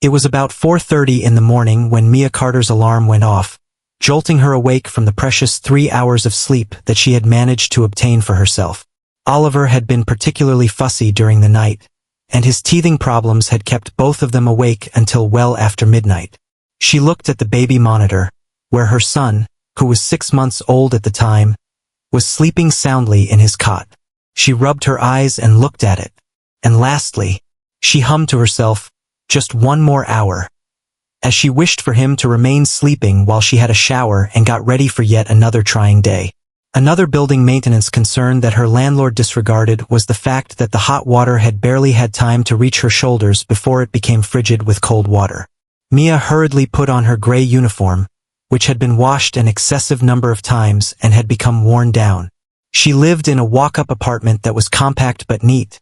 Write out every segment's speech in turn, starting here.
It was about 4:30 in the morning when Mia Carter's alarm went off, jolting her awake from the precious 3 hours of sleep that she had managed to obtain for herself. Oliver had been particularly fussy during the night, and his teething problems had kept both of them awake until well after midnight. She looked at the baby monitor, where her son, who was 6 months old at the time, was sleeping soundly in his cot. She rubbed her eyes and looked at it. And lastly, she hummed to herself, "Just one more hour," as she wished for him to remain sleeping while she had a shower and got ready for yet another trying day. Another building maintenance concern that her landlord disregarded was the fact that the hot water had barely had time to reach her shoulders before it became frigid with cold water. Mia hurriedly put on her gray uniform, which had been washed an excessive number of times and had become worn down. She lived in a walk-up apartment that was compact but neat,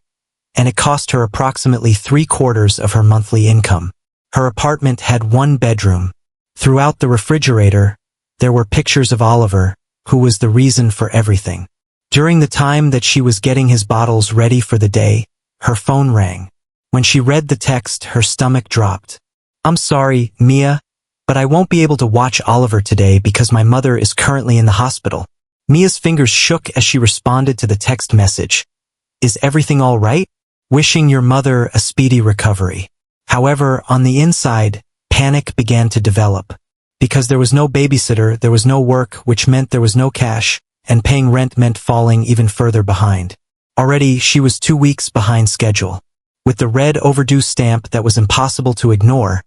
and it cost her approximately 3/4 of her monthly income. Her apartment had one bedroom. Throughout the refrigerator, there were pictures of Oliver, who was the reason for everything. During the time that she was getting his bottles ready for the day, her phone rang. When she read the text, her stomach dropped. "I'm sorry, Mia, but I won't be able to watch Oliver today because my mother is currently in the hospital." Mia's fingers shook as she responded to the text message. "Is everything all right? Wishing your mother a speedy recovery." However, on the inside, panic began to develop. Because there was no babysitter, there was no work, which meant there was no cash, and paying rent meant falling even further behind. Already, she was 2 weeks behind schedule. With the red overdue stamp that was impossible to ignore,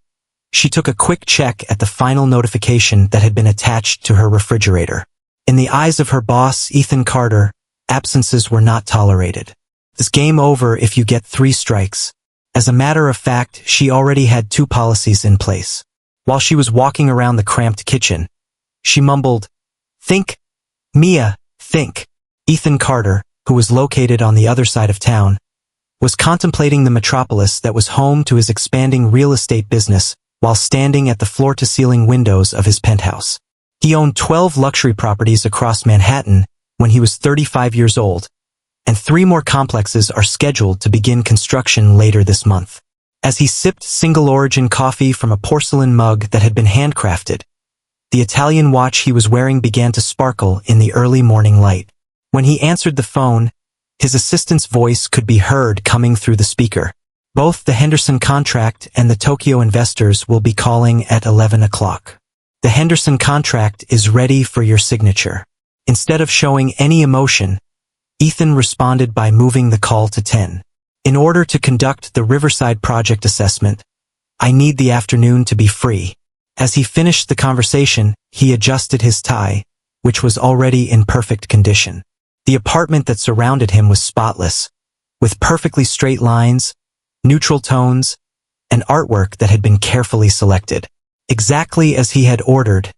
she took a quick check at the final notification that had been attached to her refrigerator. In the eyes of her boss, Ethan Carter, absences were not tolerated. It's game over if you get 3 strikes. As a matter of fact, she already had 2 policies in place. While she was walking around the cramped kitchen, she mumbled, "Think, Mia, think." Ethan Carter, who was located on the other side of town, was contemplating the metropolis that was home to his expanding real estate business while standing at the floor-to-ceiling windows of his penthouse. He owned 12 luxury properties across Manhattan when he was 35 years old, and 3 more complexes are scheduled to begin construction later this month. As he sipped single-origin coffee from a porcelain mug that had been handcrafted, the Italian watch he was wearing began to sparkle in the early morning light. When he answered the phone, his assistant's voice could be heard coming through the speaker. "Both the Henderson contract and the Tokyo investors will be calling at 11 o'clock. The Henderson contract is ready for your signature." Instead of showing any emotion, Ethan responded by moving the call to 10. "In order to conduct the Riverside project assessment, I need the afternoon to be free." As he finished the conversation, he adjusted his tie, which was already in perfect condition. The apartment that surrounded him was spotless, with perfectly straight lines, neutral tones, and artwork that had been carefully selected. Exactly as he had ordered,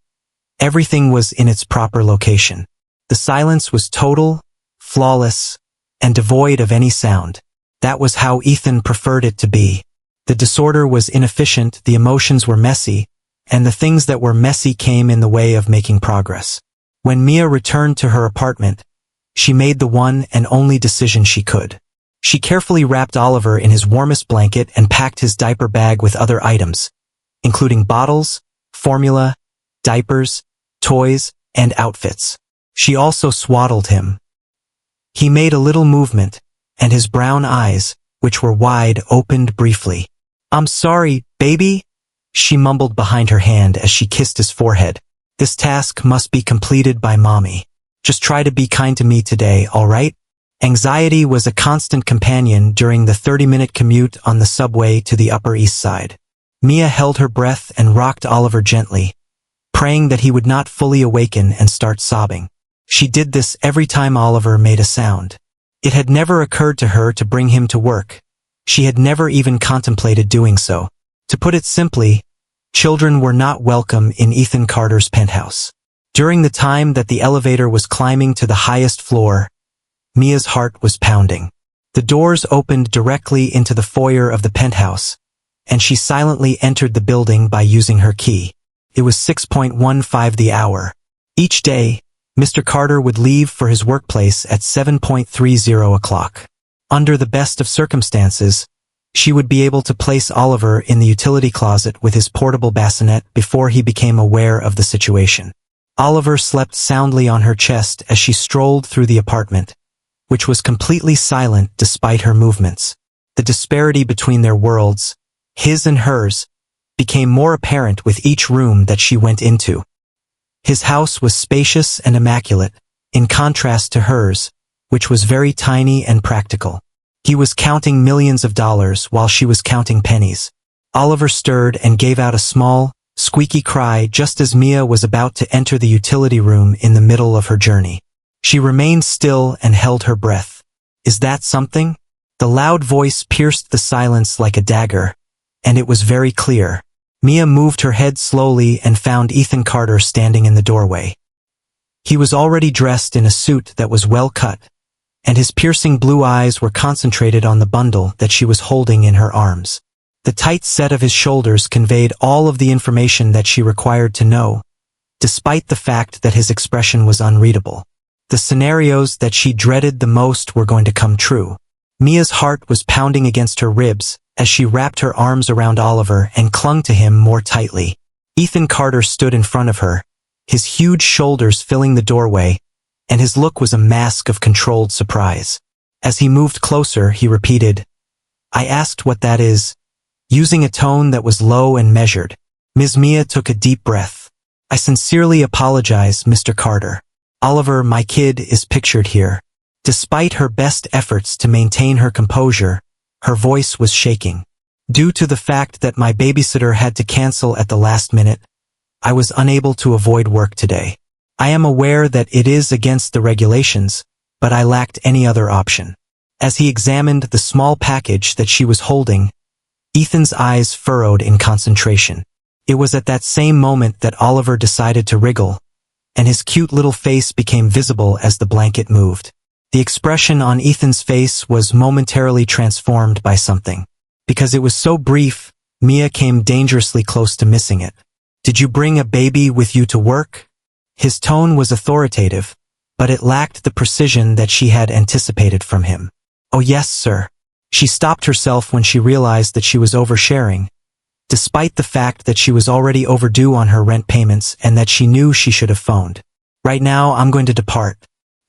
everything was in its proper location. The silence was total, flawless, and devoid of any sound. That was how Ethan preferred it to be. The disorder was inefficient, the emotions were messy, and the things that were messy came in the way of making progress. When Mia returned to her apartment, she made the one and only decision she could. She carefully wrapped Oliver in his warmest blanket and packed his diaper bag with other items, including bottles, formula, diapers, toys, and outfits. She also swaddled him. He made a little movement, and his brown eyes, which were wide, opened briefly. "I'm sorry, baby," she mumbled behind her hand as she kissed his forehead. "This task must be completed by mommy. Just try to be kind to me today, all right?" Anxiety was a constant companion during the 30-minute commute on the subway to the Upper East Side. Mia held her breath and rocked Oliver gently, praying that he would not fully awaken and start sobbing. She did this every time Oliver made a sound. It had never occurred to her to bring him to work. She had never even contemplated doing so. To put it simply, children were not welcome in Ethan Carter's penthouse. During the time that the elevator was climbing to the highest floor, Mia's heart was pounding. The doors opened directly into the foyer of the penthouse, and she silently entered the building by using her key. It was 6:15 the hour. Each day, Mr. Carter would leave for his workplace at 7:30 o'clock. Under the best of circumstances, She would be able to place Oliver in the utility closet with his portable bassinet before he became aware of the situation. Oliver slept soundly on her chest as she strolled through the apartment, which was completely silent despite her movements. The disparity between their worlds, his and hers, became more apparent with each room that she went into. His house was spacious and immaculate, in contrast to hers, which was very tiny and practical. He was counting millions of dollars while she was counting pennies. Oliver stirred and gave out a small, squeaky cry just as Mia was about to enter the utility room in the middle of her journey. She remained still and held her breath. "Is that something?" The loud voice pierced the silence like a dagger, and it was very clear. Mia moved her head slowly and found Ethan Carter standing in the doorway. He was already dressed in a suit that was well cut, and his piercing blue eyes were concentrated on the bundle that she was holding in her arms. The tight set of his shoulders conveyed all of the information that she required to know, despite the fact that his expression was unreadable. The scenarios that she dreaded the most were going to come true. Mia's heart was pounding against her ribs as she wrapped her arms around Oliver and clung to him more tightly. Ethan Carter stood in front of her, his huge shoulders filling the doorway, and his look was a mask of controlled surprise. As he moved closer, he repeated, "I asked what that is," using a tone that was low and measured. Ms. Mia took a deep breath. "I sincerely apologize, Mr. Carter. Oliver, my kid, is pictured here." Despite her best efforts to maintain her composure, her voice was shaking. "Due to the fact that my babysitter had to cancel at the last minute, I was unable to avoid work today. I am aware that it is against the regulations, but I lacked any other option." As he examined the small package that she was holding, Ethan's eyes furrowed in concentration. It was at that same moment that Oliver decided to wriggle, and his cute little face became visible as the blanket moved. The expression on Ethan's face was momentarily transformed by something. Because it was so brief, Mia came dangerously close to missing it. "Did you bring a baby with you to work?" His tone was authoritative, but it lacked the precision that she had anticipated from him. "Oh yes, sir." She stopped herself when she realized that she was oversharing, despite the fact that she was already overdue on her rent payments and that she knew she should have phoned. "Right now, I'm going to depart.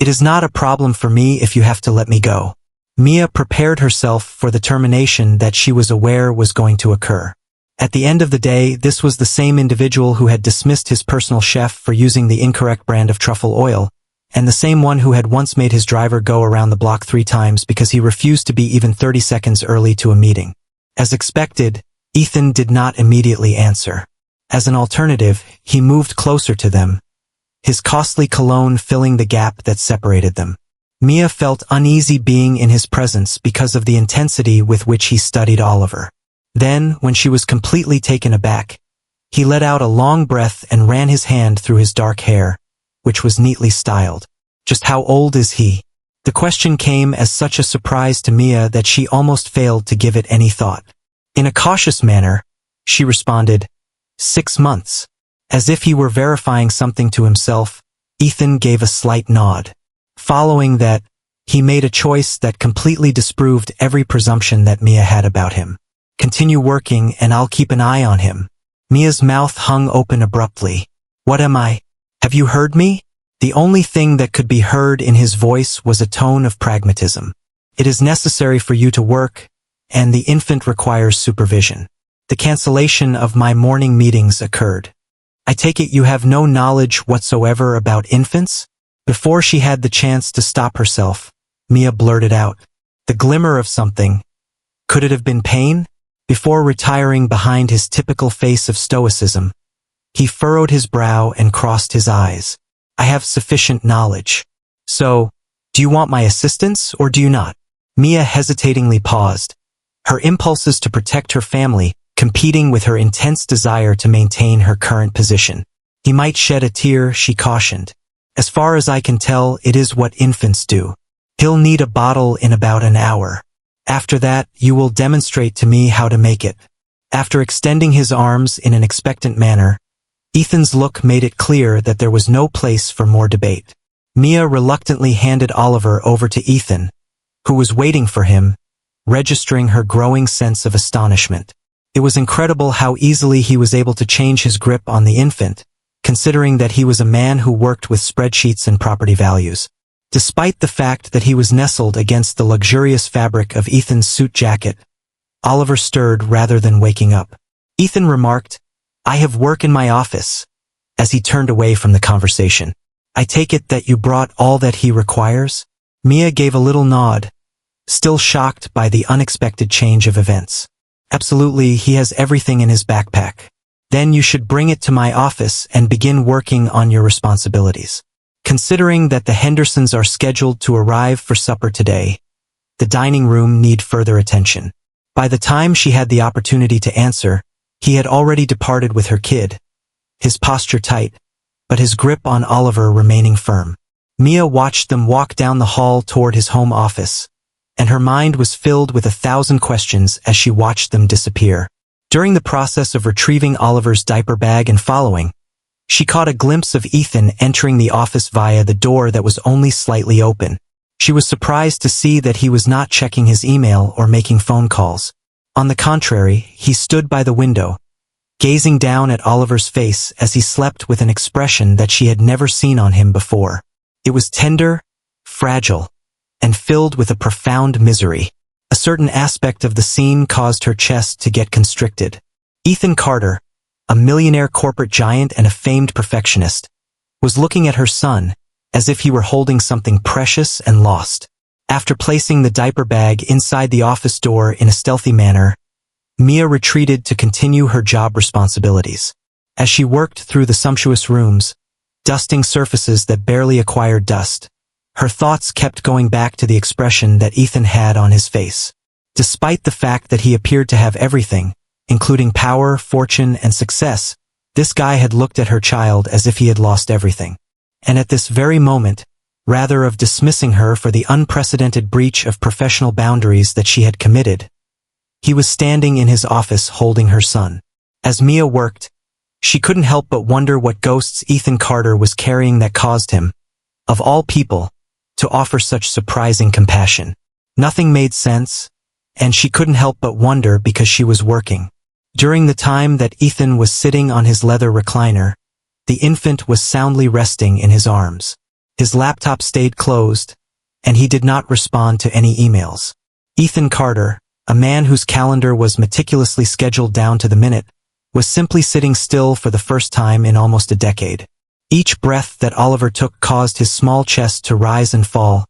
It is not a problem for me if you have to let me go." Mia prepared herself for the termination that she was aware was going to occur. At the end of the day, this was the same individual who had dismissed his personal chef for using the incorrect brand of truffle oil, and the same one who had once made his driver go around the block 3 times because he refused to be even 30 seconds early to a meeting. As expected, Ethan did not immediately answer. As an alternative, he moved closer to them, his costly cologne filling the gap that separated them. Mia felt uneasy being in his presence because of the intensity with which he studied Oliver. Then, when she was completely taken aback, he let out a long breath and ran his hand through his dark hair, which was neatly styled. "Just how old is he?" The question came as such a surprise to Mia that she almost failed to give it any thought. In a cautious manner, she responded, 6 months. As if he were verifying something to himself, Ethan gave a slight nod. Following that, he made a choice that completely disproved every presumption that Mia had about him. "Continue working and I'll keep an eye on him." Mia's mouth hung open abruptly. "What am I? Have you heard me?" The only thing that could be heard in his voice was a tone of pragmatism. "It is necessary for you to work, and the infant requires supervision. The cancellation of my morning meetings occurred. I take it you have no knowledge whatsoever about infants?" Before she had the chance to stop herself, Mia blurted out, the glimmer of something. Could it have been pain? Before retiring behind his typical face of stoicism, he furrowed his brow and crossed his eyes. "I have sufficient knowledge. So, do you want my assistance or do you not?" Mia hesitatingly paused, her impulses to protect her family competing with her intense desire to maintain her current position. "He might shed a tear," she cautioned. "As far as I can tell, it is what infants do. He'll need a bottle in about an hour. After that, you will demonstrate to me how to make it." After extending his arms in an expectant manner, Ethan's look made it clear that there was no place for more debate. Mia reluctantly handed Oliver over to Ethan, who was waiting for him, registering her growing sense of astonishment. It was incredible how easily he was able to change his grip on the infant, considering that he was a man who worked with spreadsheets and property values. Despite the fact that he was nestled against the luxurious fabric of Ethan's suit jacket, Oliver stirred rather than waking up. Ethan remarked, "I have work in my office," as he turned away from the conversation. "I take it that you brought all that he requires?" Mia gave a little nod, still shocked by the unexpected change of events. "Absolutely, he has everything in his backpack." "Then you should bring it to my office and begin working on your responsibilities." Considering that the Hendersons are scheduled to arrive for supper today, the dining room need further attention. By the time she had the opportunity to answer, he had already departed with her kid, his posture tight, but his grip on Oliver remaining firm. Mia watched them walk down the hall toward his home office, and her mind was filled with 1,000 questions as she watched them disappear. During the process of retrieving Oliver's diaper bag and following, she caught a glimpse of Ethan entering the office via the door that was only slightly open. She was surprised to see that he was not checking his email or making phone calls. On the contrary, he stood by the window, gazing down at Oliver's face as he slept with an expression that she had never seen on him before. It was tender, fragile, and filled with a profound misery. A certain aspect of the scene caused her chest to get constricted. Ethan Carter, a millionaire corporate giant and a famed perfectionist, was looking at her son as if he were holding something precious and lost. After placing the diaper bag inside the office door in a stealthy manner, Mia retreated to continue her job responsibilities. As she worked through the sumptuous rooms, dusting surfaces that barely acquired dust, her thoughts kept going back to the expression that Ethan had on his face. Despite the fact that he appeared to have everything, including power, fortune, and success, this guy had looked at her child as if he had lost everything. And at this very moment, rather of dismissing her for the unprecedented breach of professional boundaries that she had committed, he was standing in his office holding her son. As Mia worked, she couldn't help but wonder what ghosts Ethan Carter was carrying that caused him, of all people, to offer such surprising compassion. Nothing made sense, and she couldn't help but wonder because she was working. During the time that Ethan was sitting on his leather recliner, the infant was soundly resting in his arms. His laptop stayed closed, and he did not respond to any emails. Ethan Carter, a man whose calendar was meticulously scheduled down to the minute, was simply sitting still for the first time in almost a decade. Each breath that Oliver took caused his small chest to rise and fall,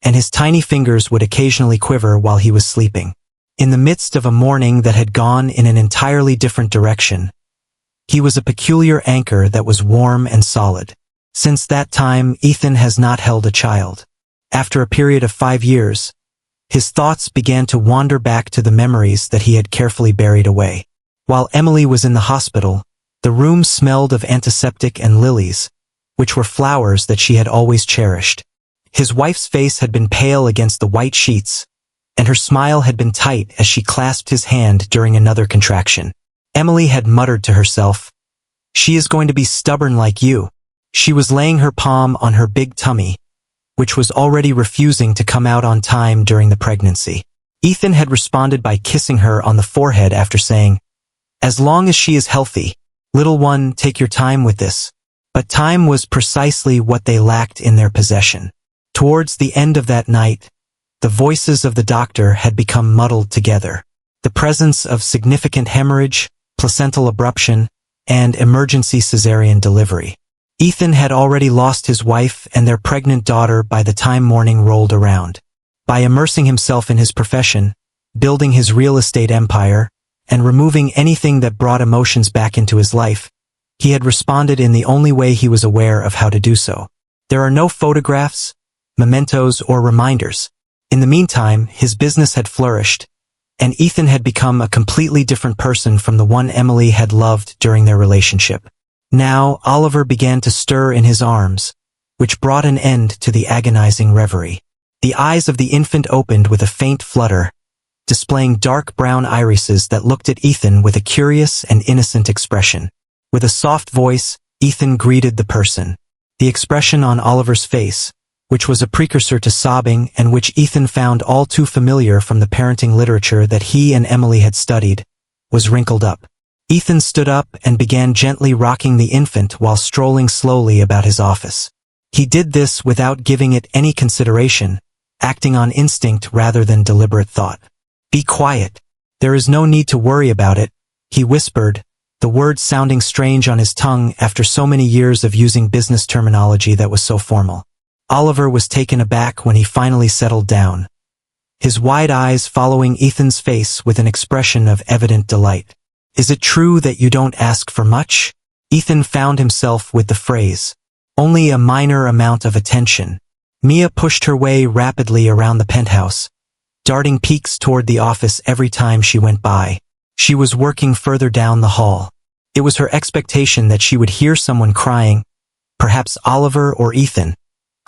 and his tiny fingers would occasionally quiver while he was sleeping. In the midst of a morning that had gone in an entirely different direction, he was a peculiar anchor that was warm and solid. Since that time, Ethan has not held a child. After a period of 5 years, his thoughts began to wander back to the memories that he had carefully buried away. While Emily was in the hospital, the room smelled of antiseptic and lilies, which were flowers that she had always cherished. His wife's face had been pale against the white sheets, and her smile had been tight as she clasped his hand during another contraction. Emily had muttered to herself, "She is going to be stubborn like you." She was laying her palm on her big tummy, which was already refusing to come out on time during the pregnancy. Ethan had responded by kissing her on the forehead after saying, "As long as she is healthy, little one, take your time with this." But time was precisely what they lacked in their possession. Towards the end of that night, the voices of the doctor had become muddled together. The presence of significant hemorrhage, placental abruption, and emergency cesarean delivery. Ethan had already lost his wife and their pregnant daughter by the time morning rolled around. By immersing himself in his profession, building his real estate empire, and removing anything that brought emotions back into his life, he had responded in the only way he was aware of how to do so. There are no photographs, mementos, or reminders. In the meantime, his business had flourished, and Ethan had become a completely different person from the one Emily had loved during their relationship. Now, Oliver began to stir in his arms, which brought an end to the agonizing reverie. The eyes of the infant opened with a faint flutter, displaying dark brown irises that looked at Ethan with a curious and innocent expression. With a soft voice, Ethan greeted the person. The expression on Oliver's face, which was a precursor to sobbing and which Ethan found all too familiar from the parenting literature that he and Emily had studied, was wrinkled up. Ethan stood up and began gently rocking the infant while strolling slowly about his office. He did this without giving it any consideration, acting on instinct rather than deliberate thought. "Be quiet. There is no need to worry about it," he whispered, the words sounding strange on his tongue after so many years of using business terminology that was so formal. Oliver was taken aback when he finally settled down, his wide eyes following Ethan's face with an expression of evident delight. "Is it true that you don't ask for much?" Ethan found himself with the phrase, "Only a minor amount of attention." Mia pushed her way rapidly around the penthouse, darting peeks toward the office every time she went by. She was working further down the hall. It was her expectation that she would hear someone crying, perhaps Oliver or Ethan,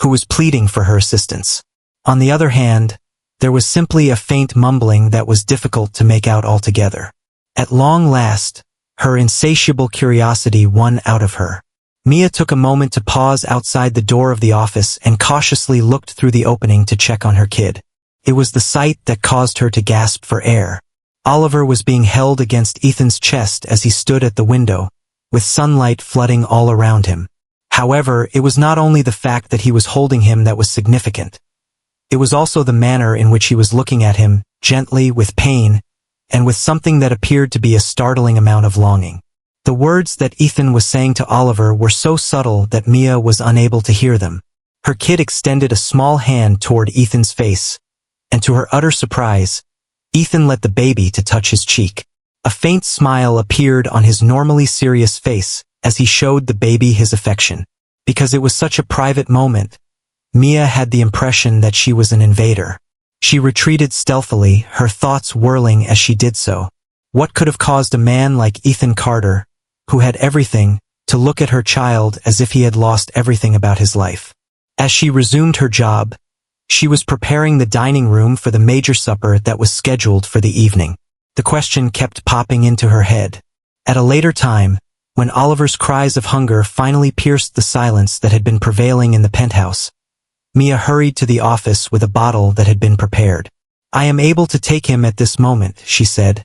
who was pleading for her assistance. On the other hand, there was simply a faint mumbling that was difficult to make out altogether. At long last, her insatiable curiosity won out of her. Mia took a moment to pause outside the door of the office and cautiously looked through the opening to check on her kid. It was the sight that caused her to gasp for air. Oliver was being held against Ethan's chest as he stood at the window, with sunlight flooding all around him. However, it was not only the fact that he was holding him that was significant. It was also the manner in which he was looking at him, gently, with pain, and with something that appeared to be a startling amount of longing. The words that Ethan was saying to Oliver were so subtle that Mia was unable to hear them. Her kid extended a small hand toward Ethan's face, and to her utter surprise, Ethan let the baby to touch his cheek. A faint smile appeared on his normally serious face as he showed the baby his affection. Because it was such a private moment, Mia had the impression that she was an invader. She retreated stealthily, her thoughts whirling as she did so. What could have caused a man like Ethan Carter, who had everything, to look at her child as if he had lost everything about his life? As she resumed her job, she was preparing the dining room for the major supper that was scheduled for the evening. The question kept popping into her head. At a later time, when Oliver's cries of hunger finally pierced the silence that had been prevailing in the penthouse, Mia hurried to the office with a bottle that had been prepared. "I am able to take him at this moment," she said,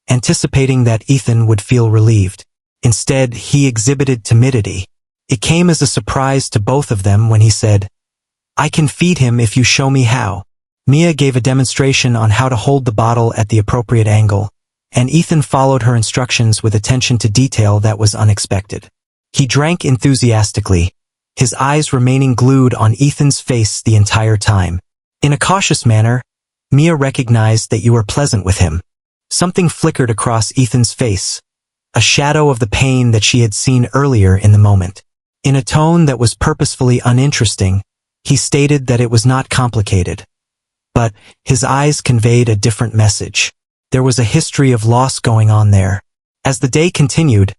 anticipating that Ethan would feel relieved. Instead, he exhibited timidity. It came as a surprise to both of them when he said, "I can feed him if you show me how." Mia gave a demonstration on how to hold the bottle at the appropriate angle, and Ethan followed her instructions with attention to detail that was unexpected. He drank enthusiastically, his eyes remaining glued on Ethan's face the entire time. In a cautious manner, Mia recognized that you were pleasant with him. Something flickered across Ethan's face, a shadow of the pain that she had seen earlier in the moment. In a tone that was purposefully uninteresting, he stated that it was not complicated. But his eyes conveyed a different message. There was a history of loss going on there. As the day continued,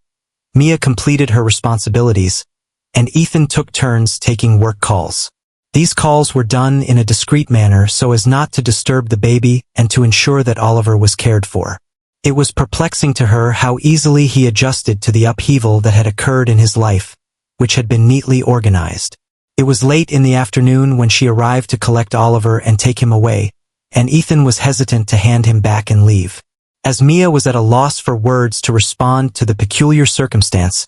Mia completed her responsibilities, and Ethan took turns taking work calls. These calls were done in a discreet manner so as not to disturb the baby and to ensure that Oliver was cared for. It was perplexing to her how easily he adjusted to the upheaval that had occurred in his life, which had been neatly organized. It was late in the afternoon when she arrived to collect Oliver and take him away, and Ethan was hesitant to hand him back and leave. As Mia was at a loss for words to respond to the peculiar circumstance,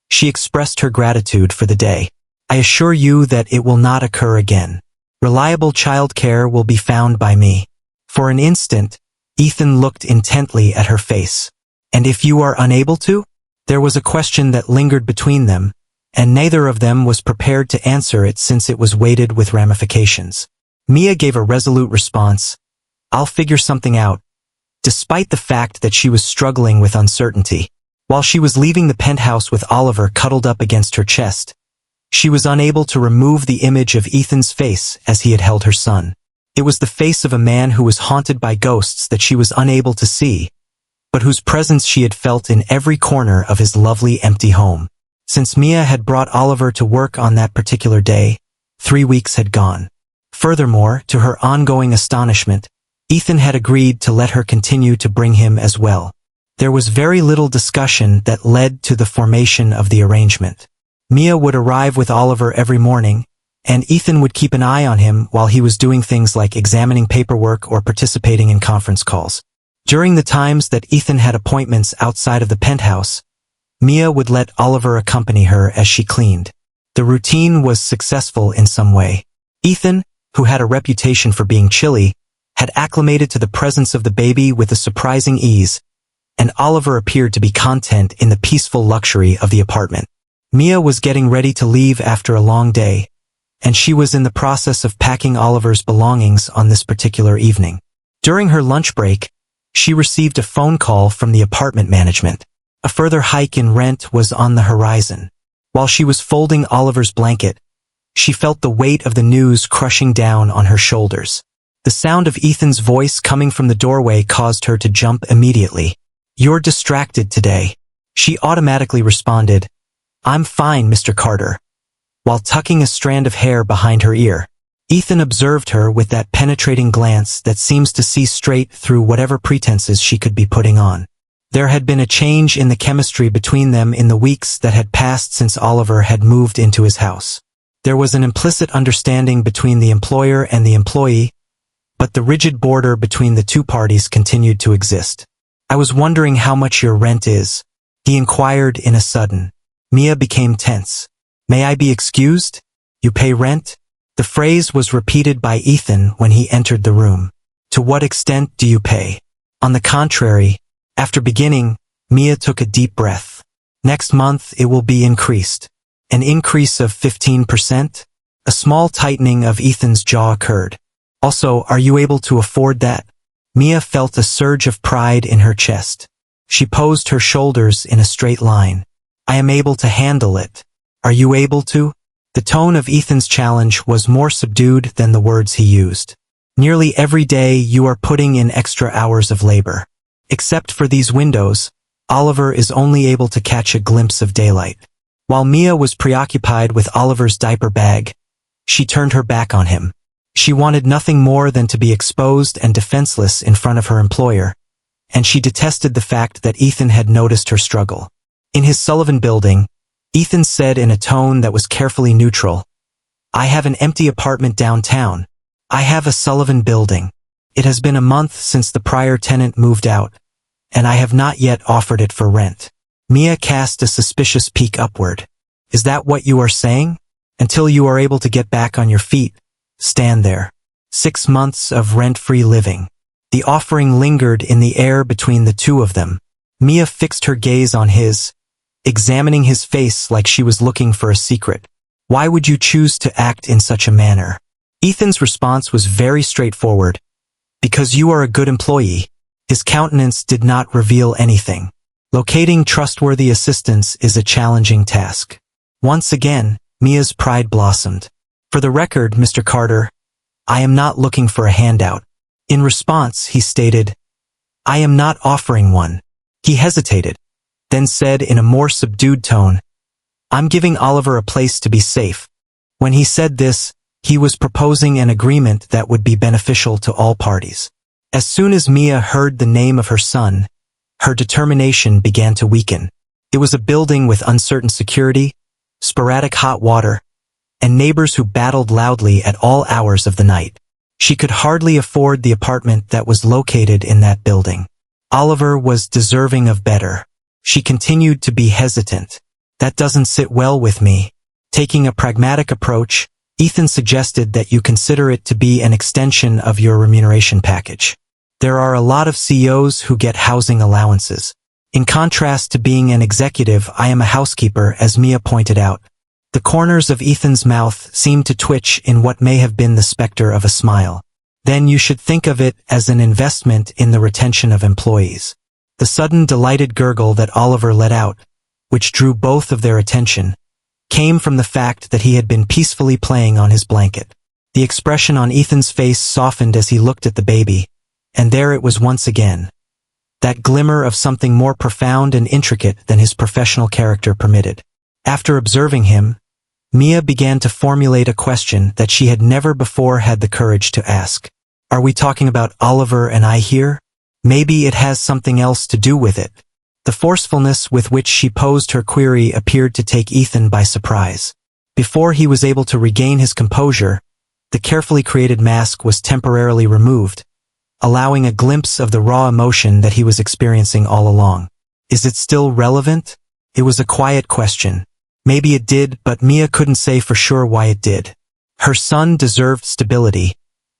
she expressed her gratitude for the day. "I assure you that it will not occur again. Reliable child care will be found by me." For an instant, Ethan looked intently at her face. "And if you are unable to?" There was a question that lingered between them, and neither of them was prepared to answer it since it was weighted with ramifications. Mia gave a resolute response, "I'll figure something out," despite the fact that she was struggling with uncertainty. While she was leaving the penthouse with Oliver cuddled up against her chest, she was unable to remove the image of Ethan's face as he had held her son. It was the face of a man who was haunted by ghosts that she was unable to see, but whose presence she had felt in every corner of his lovely empty home. Since Mia had brought Oliver to work on that particular day, 3 weeks had gone. Furthermore, to her ongoing astonishment, Ethan had agreed to let her continue to bring him as well. There was very little discussion that led to the formation of the arrangement. Mia would arrive with Oliver every morning, and Ethan would keep an eye on him while he was doing things like examining paperwork or participating in conference calls. During the times that Ethan had appointments outside of the penthouse, Mia would let Oliver accompany her as she cleaned. The routine was successful in some way. Ethan, who had a reputation for being chilly, had acclimated to the presence of the baby with a surprising ease, and Oliver appeared to be content in the peaceful luxury of the apartment. Mia was getting ready to leave after a long day, and she was in the process of packing Oliver's belongings on this particular evening. During her lunch break, she received a phone call from the apartment management. A further hike in rent was on the horizon. While she was folding Oliver's blanket, she felt the weight of the news crushing down on her shoulders. The sound of Ethan's voice coming from the doorway caused her to jump immediately. "You're distracted today." She automatically responded, "I'm fine, Mr. Carter," while tucking a strand of hair behind her ear. Ethan observed her with that penetrating glance that seems to see straight through whatever pretenses she could be putting on. There had been a change in the chemistry between them in the weeks that had passed since Oliver had moved into his house. There was an implicit understanding between the employer and the employee, but the rigid border between the two parties continued to exist. "I was wondering how much your rent is," he inquired in a sudden. Mia became tense. "May I be excused? You pay rent?" The phrase was repeated by Ethan when he entered the room. "To what extent do you pay?" On the contrary, after beginning, Mia took a deep breath. "Next month it will be increased." An increase of 15%? A small tightening of Ethan's jaw occurred. "Also, are you able to afford that?" Mia felt a surge of pride in her chest. She posed her shoulders in a straight line. "I am able to handle it. Are you able to?" The tone of Ethan's challenge was more subdued than the words he used. "Nearly every day you are putting in extra hours of labor. Except for these windows, Oliver is only able to catch a glimpse of daylight." While Mia was preoccupied with Oliver's diaper bag, she turned her back on him. She wanted nothing more than to be exposed and defenseless in front of her employer, and she detested the fact that Ethan had noticed her struggle. In his Sullivan building, Ethan said in a tone that was carefully neutral, "I have an empty apartment downtown. I have a Sullivan building. It has been a month since the prior tenant moved out, and I have not yet offered it for rent." Mia cast a suspicious peek upward. "Is that what you are saying? Until you are able to get back on your feet, stand there. 6 months of rent-free living." The offering lingered in the air between the two of them. Mia fixed her gaze on his, examining his face like she was looking for a secret. "Why would you choose to act in such a manner?" Ethan's response was very straightforward. "Because you are a good employee." His countenance did not reveal anything. Locating trustworthy assistants is a challenging task. Once again, Mia's pride blossomed. "For the record, Mr. Carter, I am not looking for a handout." In response, he stated, "I am not offering one." He hesitated, then said in a more subdued tone, "I'm giving Oliver a place to be safe." When he said this, he was proposing an agreement that would be beneficial to all parties. As soon as Mia heard the name of her son, her determination began to weaken. It was a building with uncertain security, sporadic hot water, and neighbors who battled loudly at all hours of the night. She could hardly afford the apartment that was located in that building. Oliver was deserving of better. She continued to be hesitant. "That doesn't sit well with me." Taking a pragmatic approach, Ethan suggested that you consider it to be an extension of your remuneration package. There are a lot of CEOs who get housing allowances. In contrast to being an executive, I am a housekeeper, as Mia pointed out. The corners of Ethan's mouth seemed to twitch in what may have been the specter of a smile. "Then you should think of it as an investment in the retention of employees." The sudden delighted gurgle that Oliver let out, which drew both of their attention, came from the fact that he had been peacefully playing on his blanket. The expression on Ethan's face softened as he looked at the baby, and there it was once again. That glimmer of something more profound and intricate than his professional character permitted. After observing him, Mia began to formulate a question that she had never before had the courage to ask. "Are we talking about Oliver and I here? Maybe it has something else to do with it." The forcefulness with which she posed her query appeared to take Ethan by surprise. Before he was able to regain his composure, the carefully created mask was temporarily removed, allowing a glimpse of the raw emotion that he was experiencing all along. Is it still relevant? It was a quiet question. Maybe it did, but Mia couldn't say for sure why it did. Her son deserved stability,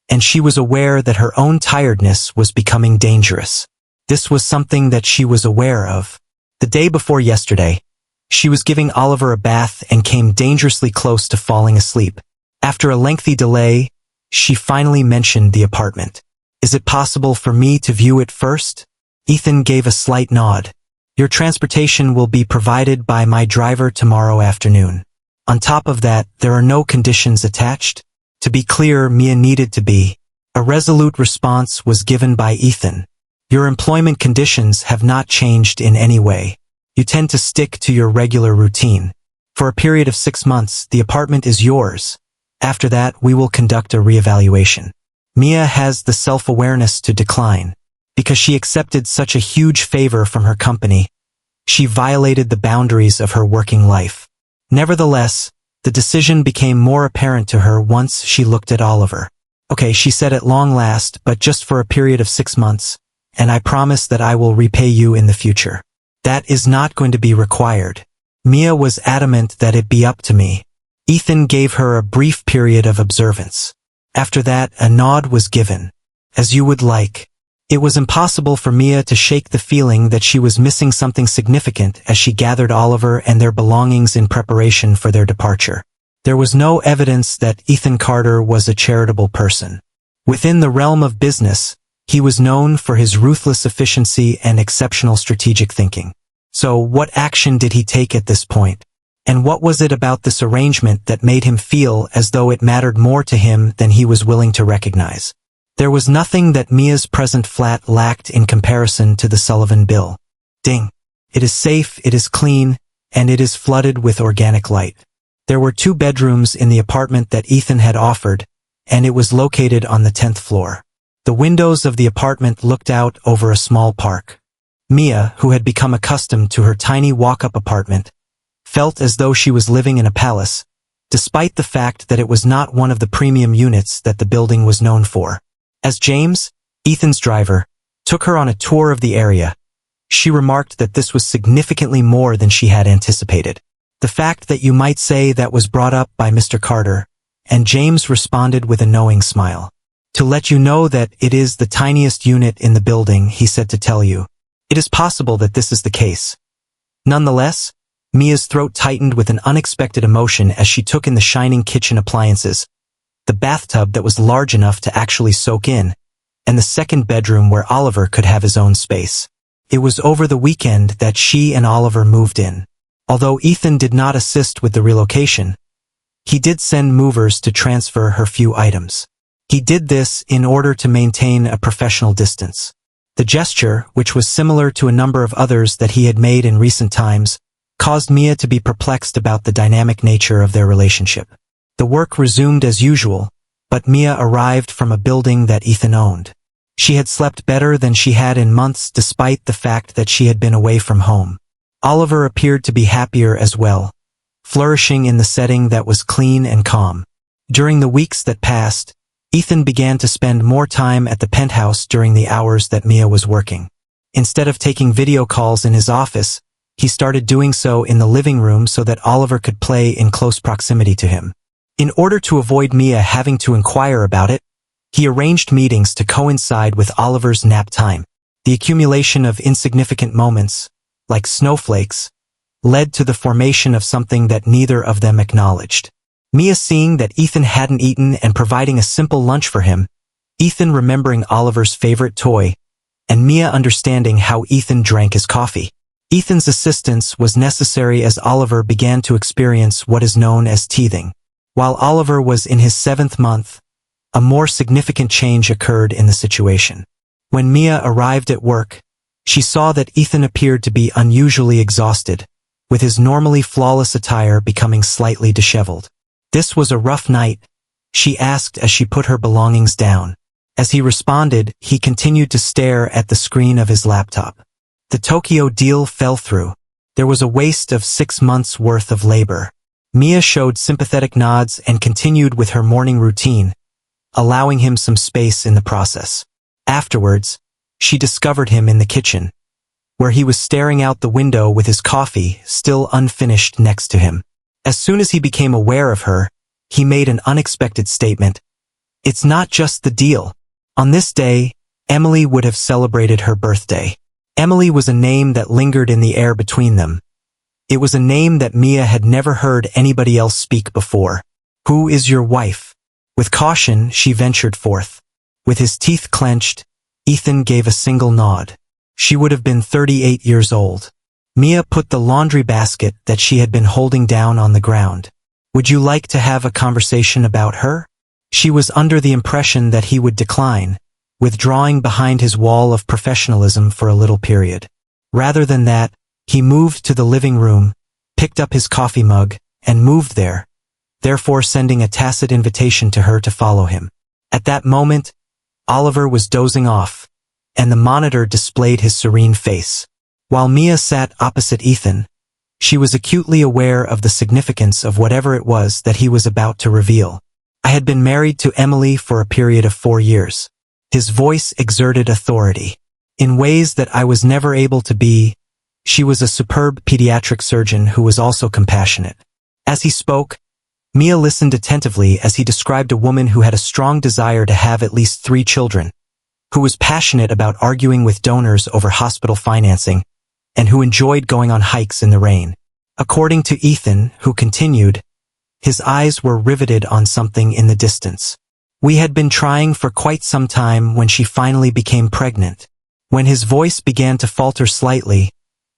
and she was aware that her own tiredness was becoming dangerous. This was something that she was aware of. The day before yesterday, she was giving Oliver a bath and came dangerously close to falling asleep. After a lengthy delay, she finally mentioned the apartment. Is it possible for me to view it first? Ethan gave a slight nod. Your transportation will be provided by my driver tomorrow afternoon. On top of that, there are no conditions attached. To be clear, Mia needed to be. A resolute response was given by Ethan. Your employment conditions have not changed in any way. You tend to stick to your regular routine. For a period of 6 months, the apartment is yours. After that, we will conduct a reevaluation. Mia has the self-awareness to decline. Because she accepted such a huge favor from her company, she violated the boundaries of her working life. Nevertheless, the decision became more apparent to her once she looked at Oliver. Okay, she said at long last, but just for a period of 6 months, and I promise that I will repay you in the future. That is not going to be required. Mia was adamant that it be up to me. Ethan gave her a brief period of observance. After that, a nod was given. As you would like. It was impossible for Mia to shake the feeling that she was missing something significant as she gathered Oliver and their belongings in preparation for their departure. There was no evidence that Ethan Carter was a charitable person. Within the realm of business, he was known for his ruthless efficiency and exceptional strategic thinking. So what action did he take at this point? And what was it about this arrangement that made him feel as though it mattered more to him than he was willing to recognize? There was nothing that Mia's present flat lacked in comparison to the Sullivan bill. Ding. It is safe, it is clean, and it is flooded with organic light. There were 2 bedrooms in the apartment that Ethan had offered, and it was located on the 10th floor. The windows of the apartment looked out over a small park. Mia, who had become accustomed to her tiny walk-up apartment, felt as though she was living in a palace, despite the fact that it was not one of the premium units that the building was known for. As James, Ethan's driver, took her on a tour of the area, she remarked that this was significantly more than she had anticipated. The fact that you might say that was brought up by Mr. Carter, and James responded with a knowing smile. To let you know that it is the tiniest unit in the building, he said to tell you. It is possible that this is the case. Nonetheless, Mia's throat tightened with an unexpected emotion as she took in the shining kitchen appliances, the bathtub that was large enough to actually soak in, and the second bedroom where Oliver could have his own space. It was over the weekend that she and Oliver moved in. Although Ethan did not assist with the relocation, he did send movers to transfer her few items. He did this in order to maintain a professional distance. The gesture, which was similar to a number of others that he had made in recent times, caused Mia to be perplexed about the dynamic nature of their relationship. The work resumed as usual, but Mia arrived from a building that Ethan owned. She had slept better than she had in months despite the fact that she had been away from home. Oliver appeared to be happier as well, flourishing in the setting that was clean and calm. During the weeks that passed, Ethan began to spend more time at the penthouse during the hours that Mia was working. Instead of taking video calls in his office, he started doing so in the living room so that Oliver could play in close proximity to him. In order to avoid Mia having to inquire about it, he arranged meetings to coincide with Oliver's nap time. The accumulation of insignificant moments, like snowflakes, led to the formation of something that neither of them acknowledged. Mia seeing that Ethan hadn't eaten and providing a simple lunch for him, Ethan remembering Oliver's favorite toy, and Mia understanding how Ethan drank his coffee. Ethan's assistance was necessary as Oliver began to experience what is known as teething. While Oliver was in his 7th month, a more significant change occurred in the situation. When Mia arrived at work, she saw that Ethan appeared to be unusually exhausted, with his normally flawless attire becoming slightly disheveled. This was a rough night, she asked as she put her belongings down. As he responded, he continued to stare at the screen of his laptop. The Tokyo deal fell through. There was a waste of 6 months' worth of labor. Mia showed sympathetic nods and continued with her morning routine, allowing him some space in the process. Afterwards, she discovered him in the kitchen, where he was staring out the window with his coffee still unfinished next to him. As soon as he became aware of her, he made an unexpected statement. "It's not just the deal." On this day, Emily would have celebrated her birthday. Emily was a name that lingered in the air between them. It was a name that Mia had never heard anybody else speak before. "Who is your wife?" With caution, she ventured forth. With his teeth clenched, Ethan gave a single nod. She would have been 38 years old. Mia put the laundry basket that she had been holding down on the ground. "Would you like to have a conversation about her?" She was under the impression that he would decline, withdrawing behind his wall of professionalism for a little period. Rather than that, he moved to the living room, picked up his coffee mug, and moved there, therefore sending a tacit invitation to her to follow him. At that moment, Oliver was dozing off, and the monitor displayed his serene face. While Mia sat opposite Ethan, she was acutely aware of the significance of whatever it was that he was about to reveal. "I had been married to Emily for a period of 4 years. His voice exerted authority. "In ways that I was never able to be." She was a superb pediatric surgeon who was also compassionate. As he spoke, Mia listened attentively as he described a woman who had a strong desire to have at least 3 children, who was passionate about arguing with donors over hospital financing, and who enjoyed going on hikes in the rain. According to Ethan, who continued, his eyes were riveted on something in the distance. "We had been trying for quite some time when she finally became pregnant." When his voice began to falter slightly,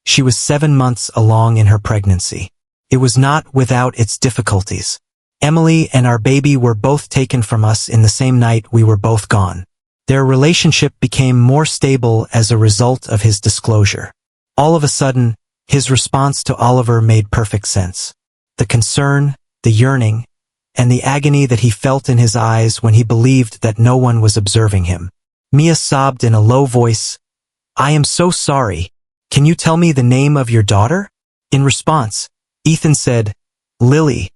she was 7 months along in her pregnancy. "It was not without its difficulties. Emily and our baby were both taken from us in the same night we were both gone." Their relationship became more stable as a result of his disclosure. All of a sudden, his response to Oliver made perfect sense. The concern, the yearning, and the agony that he felt in his eyes when he believed that no one was observing him. Mia sobbed in a low voice, "I am so sorry. Can you tell me the name of your daughter?" In response, Ethan said, "Lily,"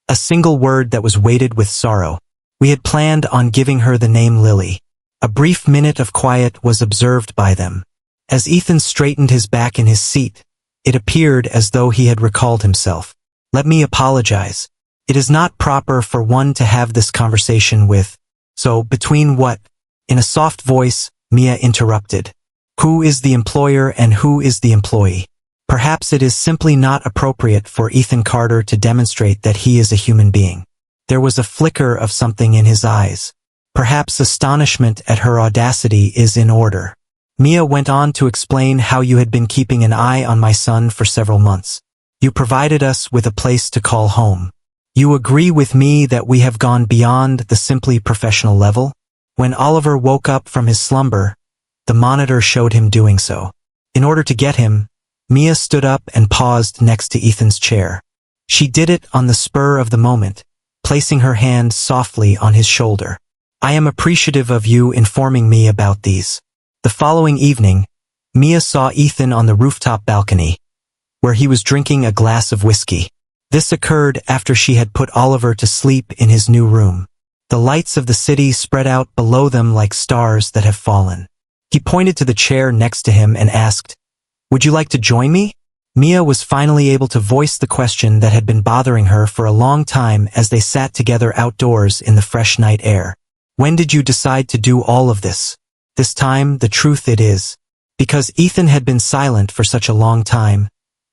a single word that was weighted with sorrow. We had planned on giving her the name Lily. A brief minute of quiet was observed by them. As Ethan straightened his back in his seat, it appeared as though he had recalled himself. "Let me apologize. It is not proper for one to have this conversation with." "So, between what?" In a soft voice, Mia interrupted. "Who is the employer and who is the employee? Perhaps it is simply not appropriate for Ethan Carter to demonstrate that he is a human being." There was a flicker of something in his eyes. Perhaps astonishment at her audacity is in order. Mia went on to explain how you had been keeping an eye on my son for several months. You provided us with a place to call home. You agree with me that we have gone beyond the simply professional level? When Oliver woke up from his slumber, the monitor showed him doing so. In order to get him, Mia stood up and paused next to Ethan's chair. She did it on the spur of the moment, placing her hand softly on his shoulder. "I am appreciative of you informing me about these." The following evening, Mia saw Ethan on the rooftop balcony, where he was drinking a glass of whiskey. This occurred after she had put Oliver to sleep in his new room. The lights of the city spread out below them like stars that have fallen. He pointed to the chair next to him and asked, "Would you like to join me?" Mia was finally able to voice the question that had been bothering her for a long time as they sat together outdoors in the fresh night air. "When did you decide to do all of this?" This time, the truth it is, because Ethan had been silent for such a long time,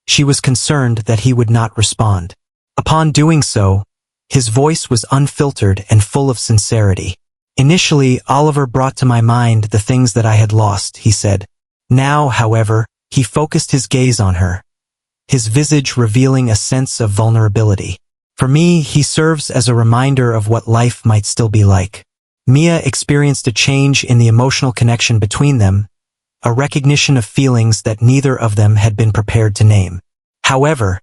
she was concerned that he would not respond. Upon doing so, his voice was unfiltered and full of sincerity. "Initially, Oliver brought to my mind the things that I had lost," he said. Now, however, he focused his gaze on her, his visage revealing a sense of vulnerability. "For me, he serves as a reminder of what life might still be like." Mia experienced a change in the emotional connection between them, a recognition of feelings that neither of them had been prepared to name. However,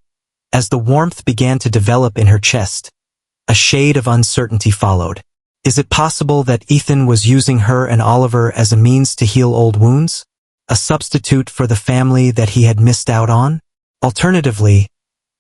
as the warmth began to develop in her chest, a shade of uncertainty followed. Is it possible that Ethan was using her and Oliver as a means to heal old wounds? A substitute for the family that he had missed out on? Alternatively,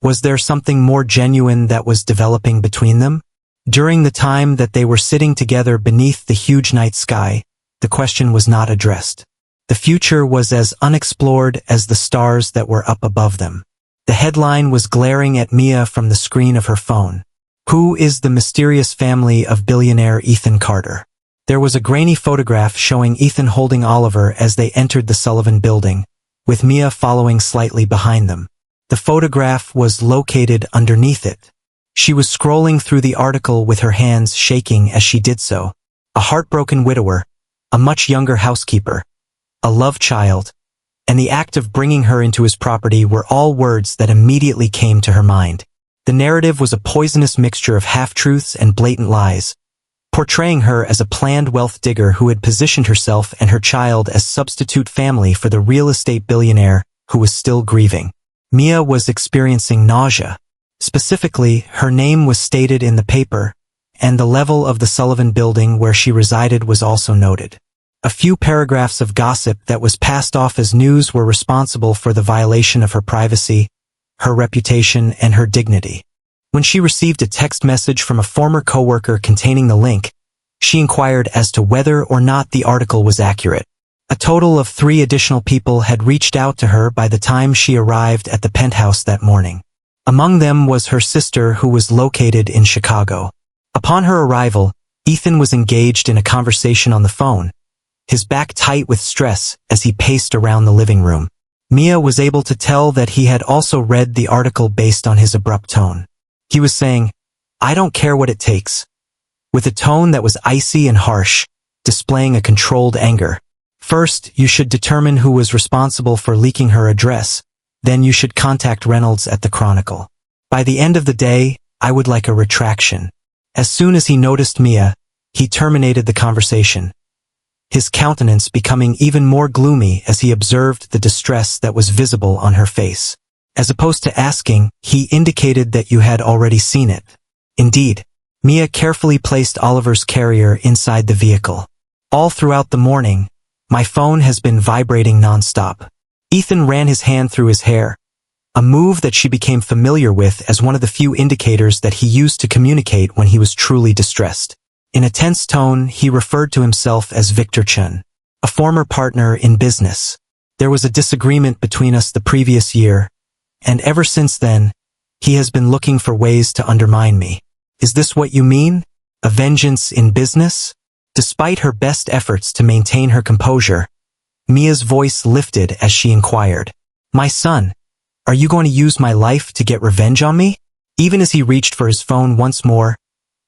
Was there something more genuine that was developing between them? During the time that they were sitting together beneath the huge night sky, the question was not addressed. The future was as unexplored as the stars that were up above them. The headline was glaring at Mia from the screen of her phone. Who is the mysterious family of billionaire Ethan Carter? There was a grainy photograph showing Ethan holding Oliver as they entered the Sullivan building, with Mia following slightly behind them. The photograph was located underneath it. She was scrolling through the article with her hands shaking as she did so. A heartbroken widower, a much younger housekeeper, a love child, and the act of bringing her into his property were all words that immediately came to her mind. The narrative was a poisonous mixture of half-truths and blatant lies, portraying her as a planned wealth digger who had positioned herself and her child as substitute family for the real estate billionaire who was still grieving. Mia was experiencing nausea. Specifically, her name was stated in the paper, and the level of the Sullivan building where she resided was also noted. A few paragraphs of gossip that was passed off as news were responsible for the violation of her privacy, her reputation, and her dignity. When she received a text message from a former coworker containing the link, she inquired as to whether or not the article was accurate. A total of 3 additional people had reached out to her by the time she arrived at the penthouse that morning. Among them was her sister, who was located in Chicago. Upon her arrival, Ethan was engaged in a conversation on the phone, his back tight with stress as he paced around the living room. Mia was able to tell that he had also read the article based on his abrupt tone. He was saying, "I don't care what it takes," with a tone that was icy and harsh, displaying a controlled anger. First, you should determine who was responsible for leaking her address. Then you should contact Reynolds at the Chronicle. By the end of the day, I would like a retraction. As soon as he noticed Mia, he terminated the conversation, his countenance becoming even more gloomy as he observed the distress that was visible on her face. As opposed to asking, he indicated that you had already seen it. Indeed, Mia carefully placed Oliver's carrier inside the vehicle. All throughout the morning, my phone has been vibrating nonstop. Ethan ran his hand through his hair, a move that she became familiar with as one of the few indicators that he used to communicate when he was truly distressed. In a tense tone, he referred to himself as Victor Chun, a former partner in business. There was a disagreement between us the previous year, and ever since then, he has been looking for ways to undermine me. Is this what you mean? A vengeance in business? Despite her best efforts to maintain her composure, Mia's voice lifted as she inquired, "My son, are you going to use my life to get revenge on me?" Even as he reached for his phone once more,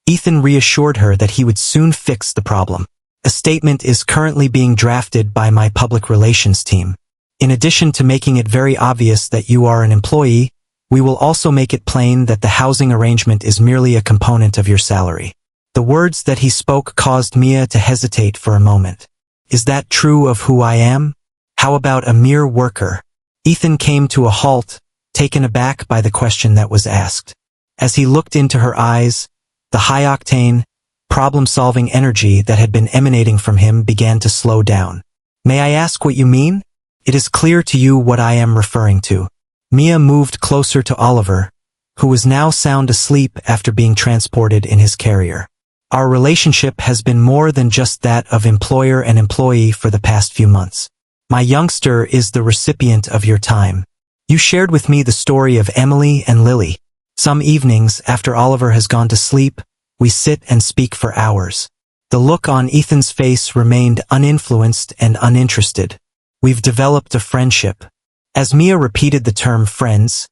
Ethan reassured her that he would soon fix the problem. "A statement is currently being drafted by my public relations team. In addition to making it very obvious that you are an employee, we will also make it plain that the housing arrangement is merely a component of your salary." The words that he spoke caused Mia to hesitate for a moment. Is that true of who I am? How about a mere worker? Ethan came to a halt, taken aback by the question that was asked. As he looked into her eyes, the high-octane, problem-solving energy that had been emanating from him began to slow down. "May I ask what you mean? It is clear to you what I am referring to." Mia moved closer to Oliver, who was now sound asleep after being transported in his carrier. "Our relationship has been more than just that of employer and employee for the past few months. My youngster is the recipient of your time. You shared with me the story of Emily and Lily. Some evenings, after Oliver has gone to sleep, we sit and speak for hours." The look on Ethan's face remained uninfluenced and uninterested. "We've developed a friendship." As Mia repeated the term friends,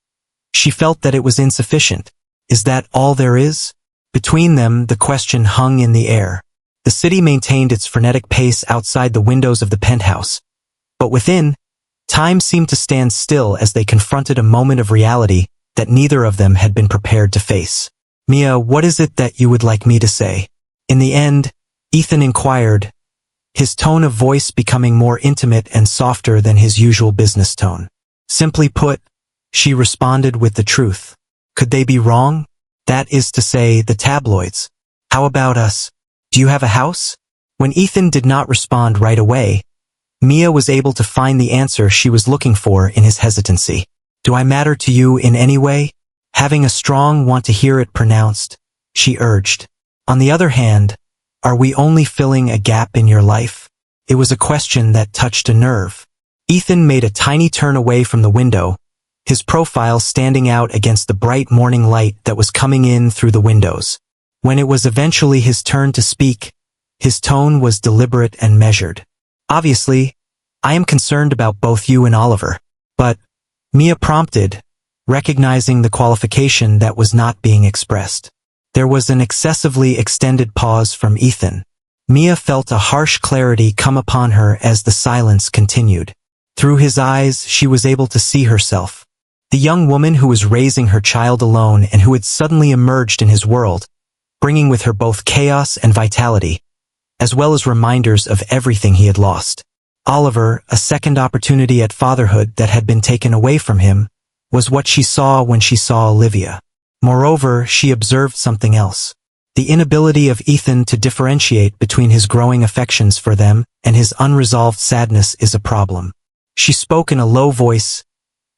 she felt that it was insufficient. Is that all there is? Between them, the question hung in the air. The city maintained its frenetic pace outside the windows of the penthouse, but within, time seemed to stand still as they confronted a moment of reality that neither of them had been prepared to face. "Mia, what is it that you would like me to say?" In the end, Ethan inquired, his tone of voice becoming more intimate and softer than his usual business tone. "Simply put," she responded with the truth. "Could they be wrong? That is to say, the tabloids. How about us? Do you have a house?" When Ethan did not respond right away, Mia was able to find the answer she was looking for in his hesitancy. "Do I matter to you in any way?" having a strong want to hear it pronounced, she urged. On the other hand, are we only filling a gap in your life? It was a question that touched a nerve. Ethan made a tiny turn away from the window, his profile standing out against the bright morning light that was coming in through the windows. When it was eventually his turn to speak, his tone was deliberate and measured. Obviously, I am concerned about both you and Oliver. But, Mia prompted, recognizing the qualification that was not being expressed. There was an excessively extended pause from Ethan. Mia felt a harsh clarity come upon her as the silence continued. Through his eyes, she was able to see herself. The young woman who was raising her child alone and who had suddenly emerged in his world, bringing with her both chaos and vitality, as well as reminders of everything he had lost. Oliver, a second opportunity at fatherhood that had been taken away from him, was what she saw when she saw Olivia. Moreover, she observed something else. The inability of Ethan to differentiate between his growing affections for them and his unresolved sadness is a problem. She spoke in a low voice.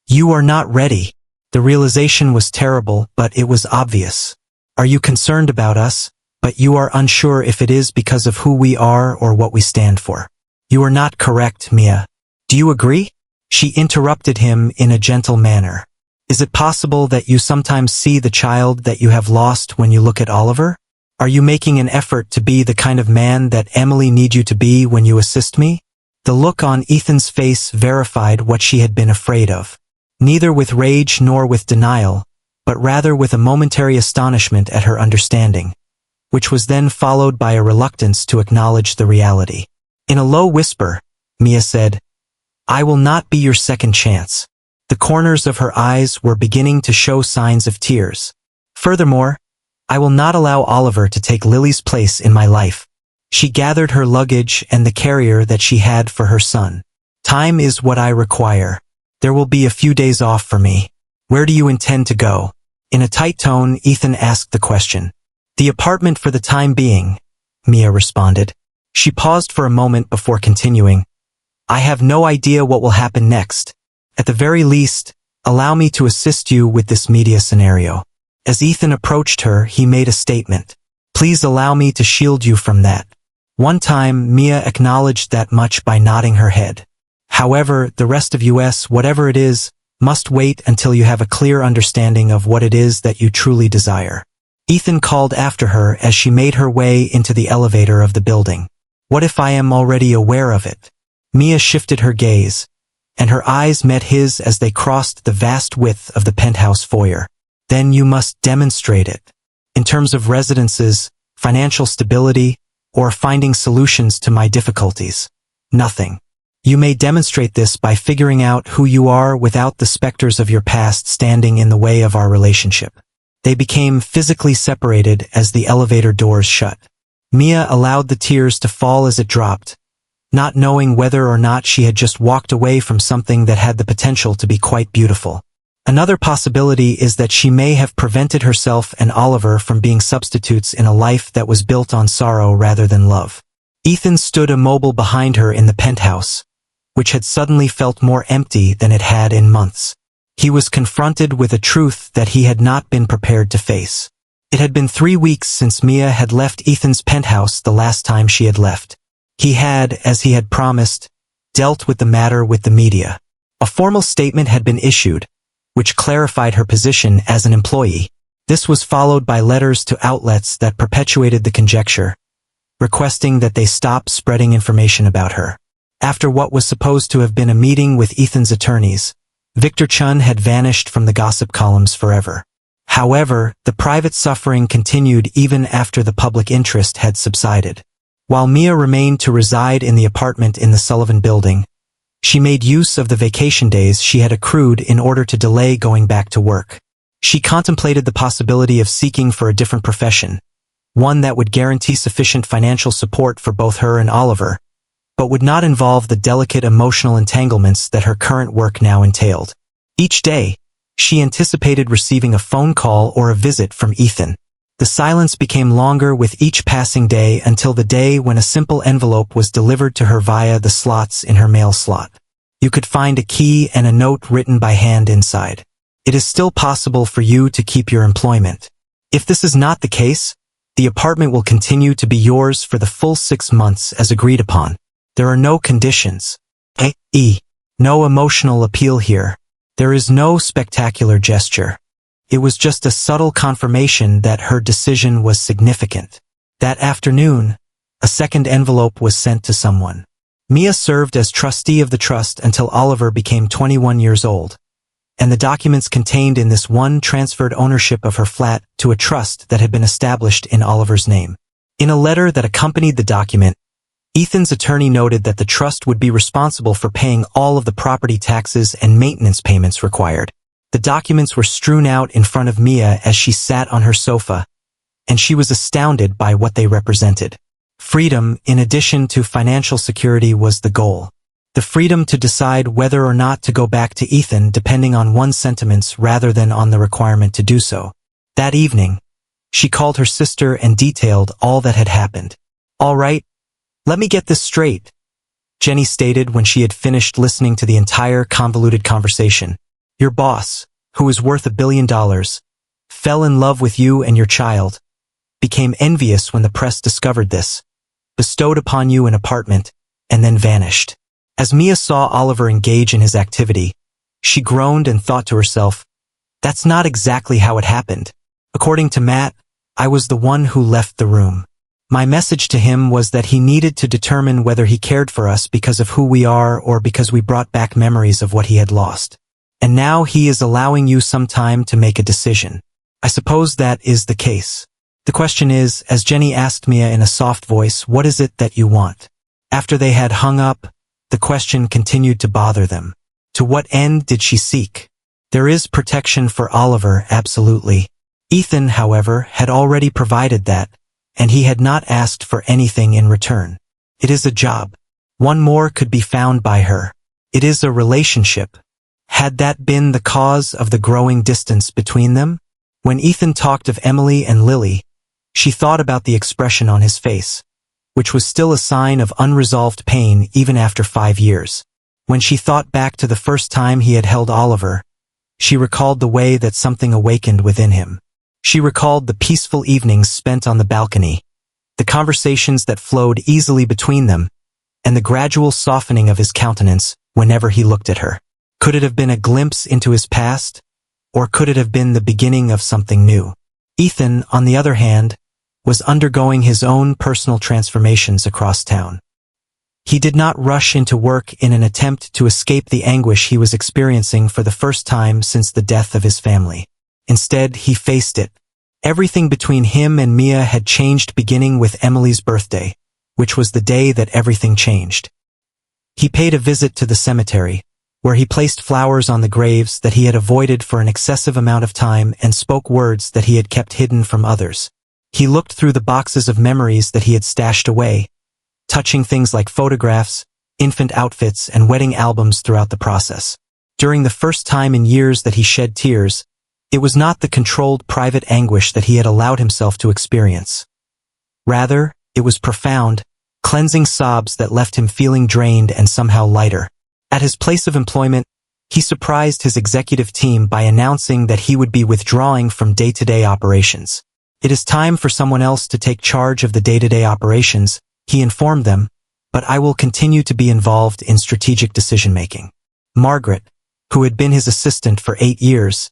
You are not ready. The realization was terrible, but it was obvious. Are you concerned about us, but you are unsure if it is because of who we are or what we stand for? You are not correct, Mia. Do you agree? She interrupted him in a gentle manner. Is it possible that you sometimes see the child that you have lost when you look at Oliver? Are you making an effort to be the kind of man that Emily needs you to be when you assist me? The look on Ethan's face verified what she had been afraid of. Neither with rage nor with denial, but rather with a momentary astonishment at her understanding, which was then followed by a reluctance to acknowledge the reality. In a low whisper, Mia said, I will not be your second chance. The corners of her eyes were beginning to show signs of tears. Furthermore, I will not allow Oliver to take Lily's place in my life. She gathered her luggage and the carrier that she had for her son. Time is what I require. There will be a few days off for me. Where do you intend to go? In a tight tone, Ethan asked the question. The apartment for the time being, Mia responded. She paused for a moment before continuing. I have no idea what will happen next. At the very least, allow me to assist you with this media scenario. As Ethan approached her, he made a statement. Please allow me to shield you from that. One time, Mia acknowledged that much by nodding her head. However, the rest of us, whatever it is, must wait until you have a clear understanding of what it is that you truly desire. Ethan called after her as she made her way into the elevator of the building. What if I am already aware of it? Mia shifted her gaze, and her eyes met his as they crossed the vast width of the penthouse foyer. Then you must demonstrate it. In terms of residences, financial stability, or finding solutions to my difficulties. Nothing. You may demonstrate this by figuring out who you are without the specters of your past standing in the way of our relationship. They became physically separated as the elevator doors shut. Mia allowed the tears to fall as it dropped, not knowing whether or not she had just walked away from something that had the potential to be quite beautiful. Another possibility is that she may have prevented herself and Oliver from being substitutes in a life that was built on sorrow rather than love. Ethan stood immobile behind her in the penthouse, which had suddenly felt more empty than it had in months. He was confronted with a truth that he had not been prepared to face. It had been 3 weeks since Mia had left Ethan's penthouse the last time she had left. He had, as he had promised, dealt with the matter with the media. A formal statement had been issued, which clarified her position as an employee. This was followed by letters to outlets that perpetuated the conjecture, requesting that they stop spreading information about her. After what was supposed to have been a meeting with Ethan's attorneys, Victor Chun had vanished from the gossip columns forever. However, the private suffering continued even after the public interest had subsided. While Mia remained to reside in the apartment in the Sullivan building, she made use of the vacation days she had accrued in order to delay going back to work. She contemplated the possibility of seeking for a different profession, one that would guarantee sufficient financial support for both her and Oliver, but would not involve the delicate emotional entanglements that her current work now entailed. Each day, she anticipated receiving a phone call or a visit from Ethan. The silence became longer with each passing day until the day when a simple envelope was delivered to her via the slots in her mail slot. You could find a key and a note written by hand inside. it is still possible for you to keep your employment. If this is not the case, the apartment will continue to be yours for the full 6 months as agreed upon. There are no conditions. No emotional appeal here. There is no spectacular gesture. It was just a subtle confirmation that her decision was significant. That afternoon, a second envelope was sent to someone. Mia served as trustee of the trust until Oliver became 21 years old, and the documents contained in this one transferred ownership of her flat to a trust that had been established in Oliver's name. In a letter that accompanied the document, Ethan's attorney noted that the trust would be responsible for paying all of the property taxes and maintenance payments required. The documents were strewn out in front of Mia as she sat on her sofa, and she was astounded by what they represented. Freedom, in addition to financial security, was the goal. The freedom to decide whether or not to go back to Ethan depending on one's sentiments rather than on the requirement to do so. That evening, she called her sister and detailed all that had happened. "All right, let me get this straight," Jenny stated when she had finished listening to the entire convoluted conversation. "Your boss, who is worth $1 billion, fell in love with you and your child, became envious when the press discovered this, bestowed upon you an apartment, and then vanished." As Mia saw Oliver engage in his activity, she groaned and thought to herself, "That's not exactly how it happened. According to Matt, I was the one who left the room. My message to him was that he needed to determine whether he cared for us because of who we are or because we brought back memories of what he had lost. And now he is allowing you some time to make a decision. I suppose that is the case. The question is," as Jenny asked Mia in a soft voice, "what is it that you want?" After they had hung up, the question continued to bother them. To what end did she seek? There is protection for Oliver, absolutely. Ethan, however, had already provided that, and he had not asked for anything in return. It is a job. One more could be found by her. It is a relationship. Had that been the cause of the growing distance between them? When Ethan talked of Emily and Lily, she thought about the expression on his face, which was still a sign of unresolved pain even after 5 years. When she thought back to the first time he had held Oliver, she recalled the way that something awakened within him. She recalled the peaceful evenings spent on the balcony, the conversations that flowed easily between them, and the gradual softening of his countenance whenever he looked at her. Could it have been a glimpse into his past, or could it have been the beginning of something new? Ethan, on the other hand, was undergoing his own personal transformations across town. He did not rush into work in an attempt to escape the anguish he was experiencing for the first time since the death of his family. Instead, he faced it. Everything between him and Mia had changed, beginning with Emily's birthday, which was the day that everything changed. He paid a visit to the cemetery, where he placed flowers on the graves that he had avoided for an excessive amount of time and spoke words that he had kept hidden from others. He looked through the boxes of memories that he had stashed away, touching things like photographs, infant outfits, and wedding albums throughout the process. During the first time in years that he shed tears, it was not the controlled private anguish that he had allowed himself to experience. Rather, it was profound, cleansing sobs that left him feeling drained and somehow lighter. At his place of employment, he surprised his executive team by announcing that he would be withdrawing from day-to-day operations. "It is time for someone else to take charge of the day-to-day operations," he informed them, "but I will continue to be involved in strategic decision-making." Margaret, who had been his assistant for 8 years,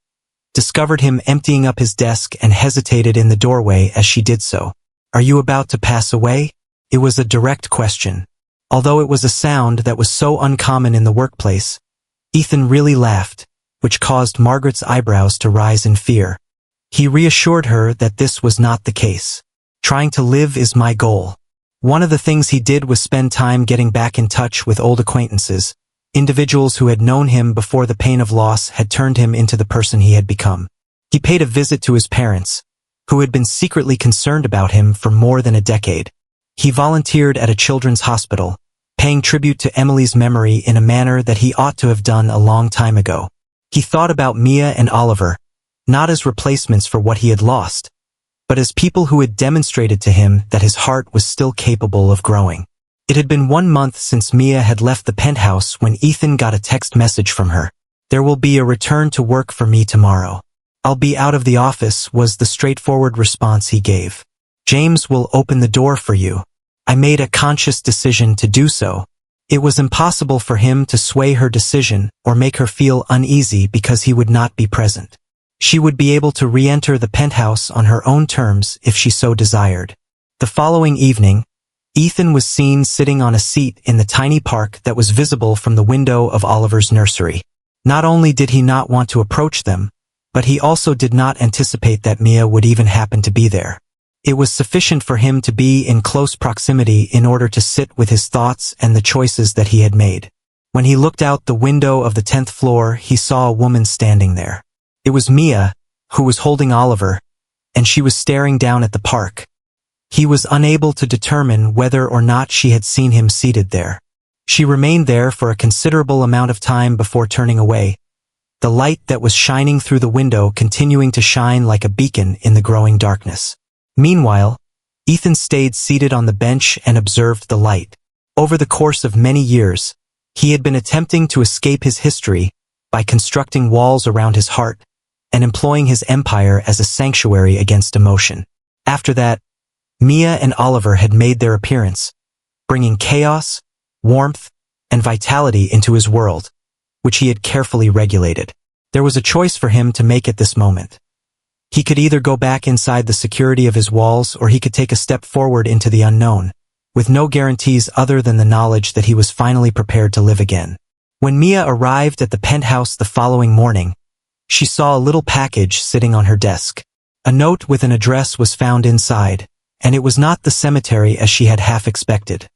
discovered him emptying up his desk and hesitated in the doorway as she did so. "Are you about to pass away?" It was a direct question. Although it was a sound that was so uncommon in the workplace, Ethan really laughed, which caused Margaret's eyebrows to rise in fear. He reassured her that this was not the case. "Trying to live is my goal." One of the things he did was spend time getting back in touch with old acquaintances, individuals who had known him before the pain of loss had turned him into the person he had become. He paid a visit to his parents, who had been secretly concerned about him for more than a decade. He volunteered at a children's hospital, paying tribute to Emily's memory in a manner that he ought to have done a long time ago. He thought about Mia and Oliver, not as replacements for what he had lost, but as people who had demonstrated to him that his heart was still capable of growing. It had been 1 month since Mia had left the penthouse when Ethan got a text message from her. There will be a return to work for me tomorrow. I'll be out of the office, was the straightforward response he gave. James will open the door for you. I made a conscious decision to do so. It was impossible for him to sway her decision or make her feel uneasy because he would not be present. She would be able to re-enter the penthouse on her own terms if she so desired. The following evening, Ethan was seen sitting on a seat in the tiny park that was visible from the window of Oliver's nursery. Not only did he not want to approach them, but he also did not anticipate that Mia would even happen to be there. It was sufficient for him to be in close proximity in order to sit with his thoughts and the choices that he had made. When he looked out the window of the 10th floor, he saw a woman standing there. It was Mia, who was holding Oliver, and she was staring down at the park. He was unable to determine whether or not she had seen him seated there. She remained there for a considerable amount of time before turning away, the light that was shining through the window continuing to shine like a beacon in the growing darkness. Meanwhile, Ethan stayed seated on the bench and observed the light. Over the course of many years, he had been attempting to escape his history by constructing walls around his heart and employing his empire as a sanctuary against emotion. After that, Mia and Oliver had made their appearance, bringing chaos, warmth, and vitality into his world, which he had carefully regulated. There was a choice for him to make at this moment. He could either go back inside the security of his walls or he could take a step forward into the unknown, with no guarantees other than the knowledge that he was finally prepared to live again. When Mia arrived at the penthouse the following morning, she saw a little package sitting on her desk. A note with an address was found inside, and it was not the cemetery as she had half expected.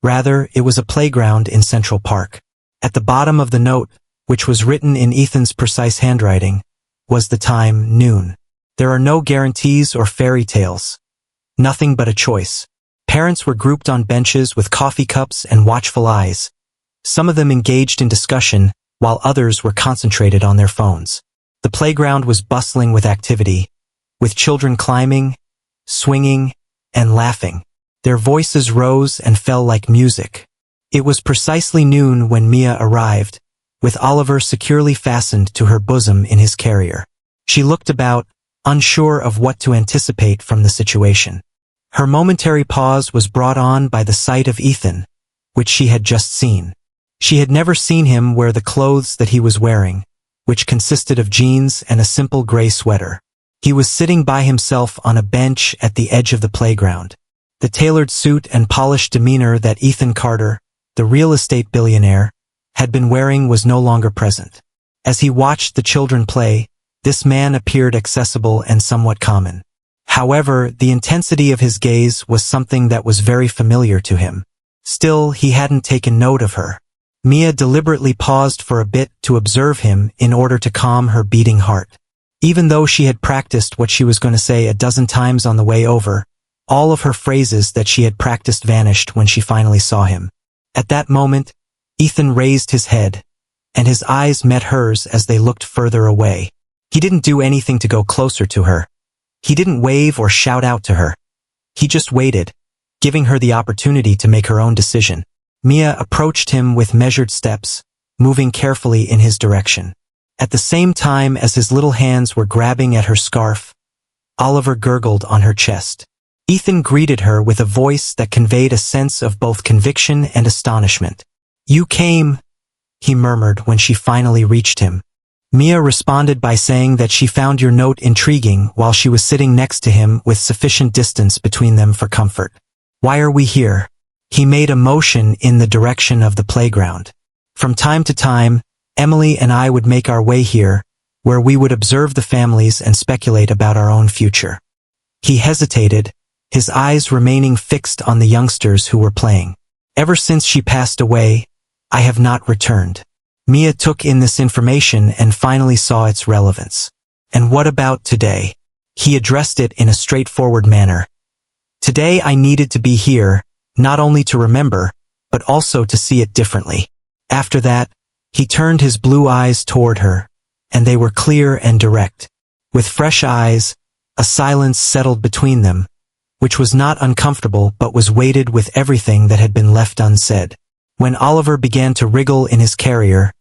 Rather, it was a playground in Central Park. At the bottom of the note, which was written in Ethan's precise handwriting, was the time, noon. There are no guarantees or fairy tales. Nothing but a choice. Parents were grouped on benches with coffee cups and watchful eyes. Some of them engaged in discussion, while others were concentrated on their phones. The playground was bustling with activity, with children climbing, swinging, and laughing. Their voices rose and fell like music. It was precisely noon when Mia arrived, with Oliver securely fastened to her bosom in his carrier. She looked about, unsure of what to anticipate from the situation. Her momentary pause was brought on by the sight of Ethan, which she had just seen. She had never seen him wear the clothes that he was wearing, which consisted of jeans and a simple gray sweater. He was sitting by himself on a bench at the edge of the playground. The tailored suit and polished demeanor that Ethan Carter, the real estate billionaire, had been wearing was no longer present. As he watched the children play, this man appeared accessible and somewhat common. However, the intensity of his gaze was something that was very familiar to him. Still, he hadn't taken note of her. Mia deliberately paused for a bit to observe him in order to calm her beating heart. Even though she had practiced what she was going to say a dozen times on the way over, all of her phrases that she had practiced vanished when she finally saw him. At that moment, Ethan raised his head, and his eyes met hers as they looked further away. He didn't do anything to go closer to her. He didn't wave or shout out to her. He just waited, giving her the opportunity to make her own decision. Mia approached him with measured steps, moving carefully in his direction. At the same time as his little hands were grabbing at her scarf, Oliver gurgled on her chest. Ethan greeted her with a voice that conveyed a sense of both conviction and astonishment. "You came," he murmured when she finally reached him. Mia responded by saying that she found your note intriguing while she was sitting next to him with sufficient distance between them for comfort. "Why are we here?" He made a motion in the direction of the playground. "From time to time, Emily and I would make our way here, where we would observe the families and speculate about our own future." He hesitated, his eyes remaining fixed on the youngsters who were playing. "Ever since she passed away, I have not returned." Mia took in this information and finally saw its relevance. "And what about today?" He addressed it in a straightforward manner. "Today I needed to be here, not only to remember, but also to see it differently." After that, he turned his blue eyes toward her, and they were clear and direct. With fresh eyes, a silence settled between them, which was not uncomfortable but was weighted with everything that had been left unsaid. When Oliver began to wriggle in his carrier,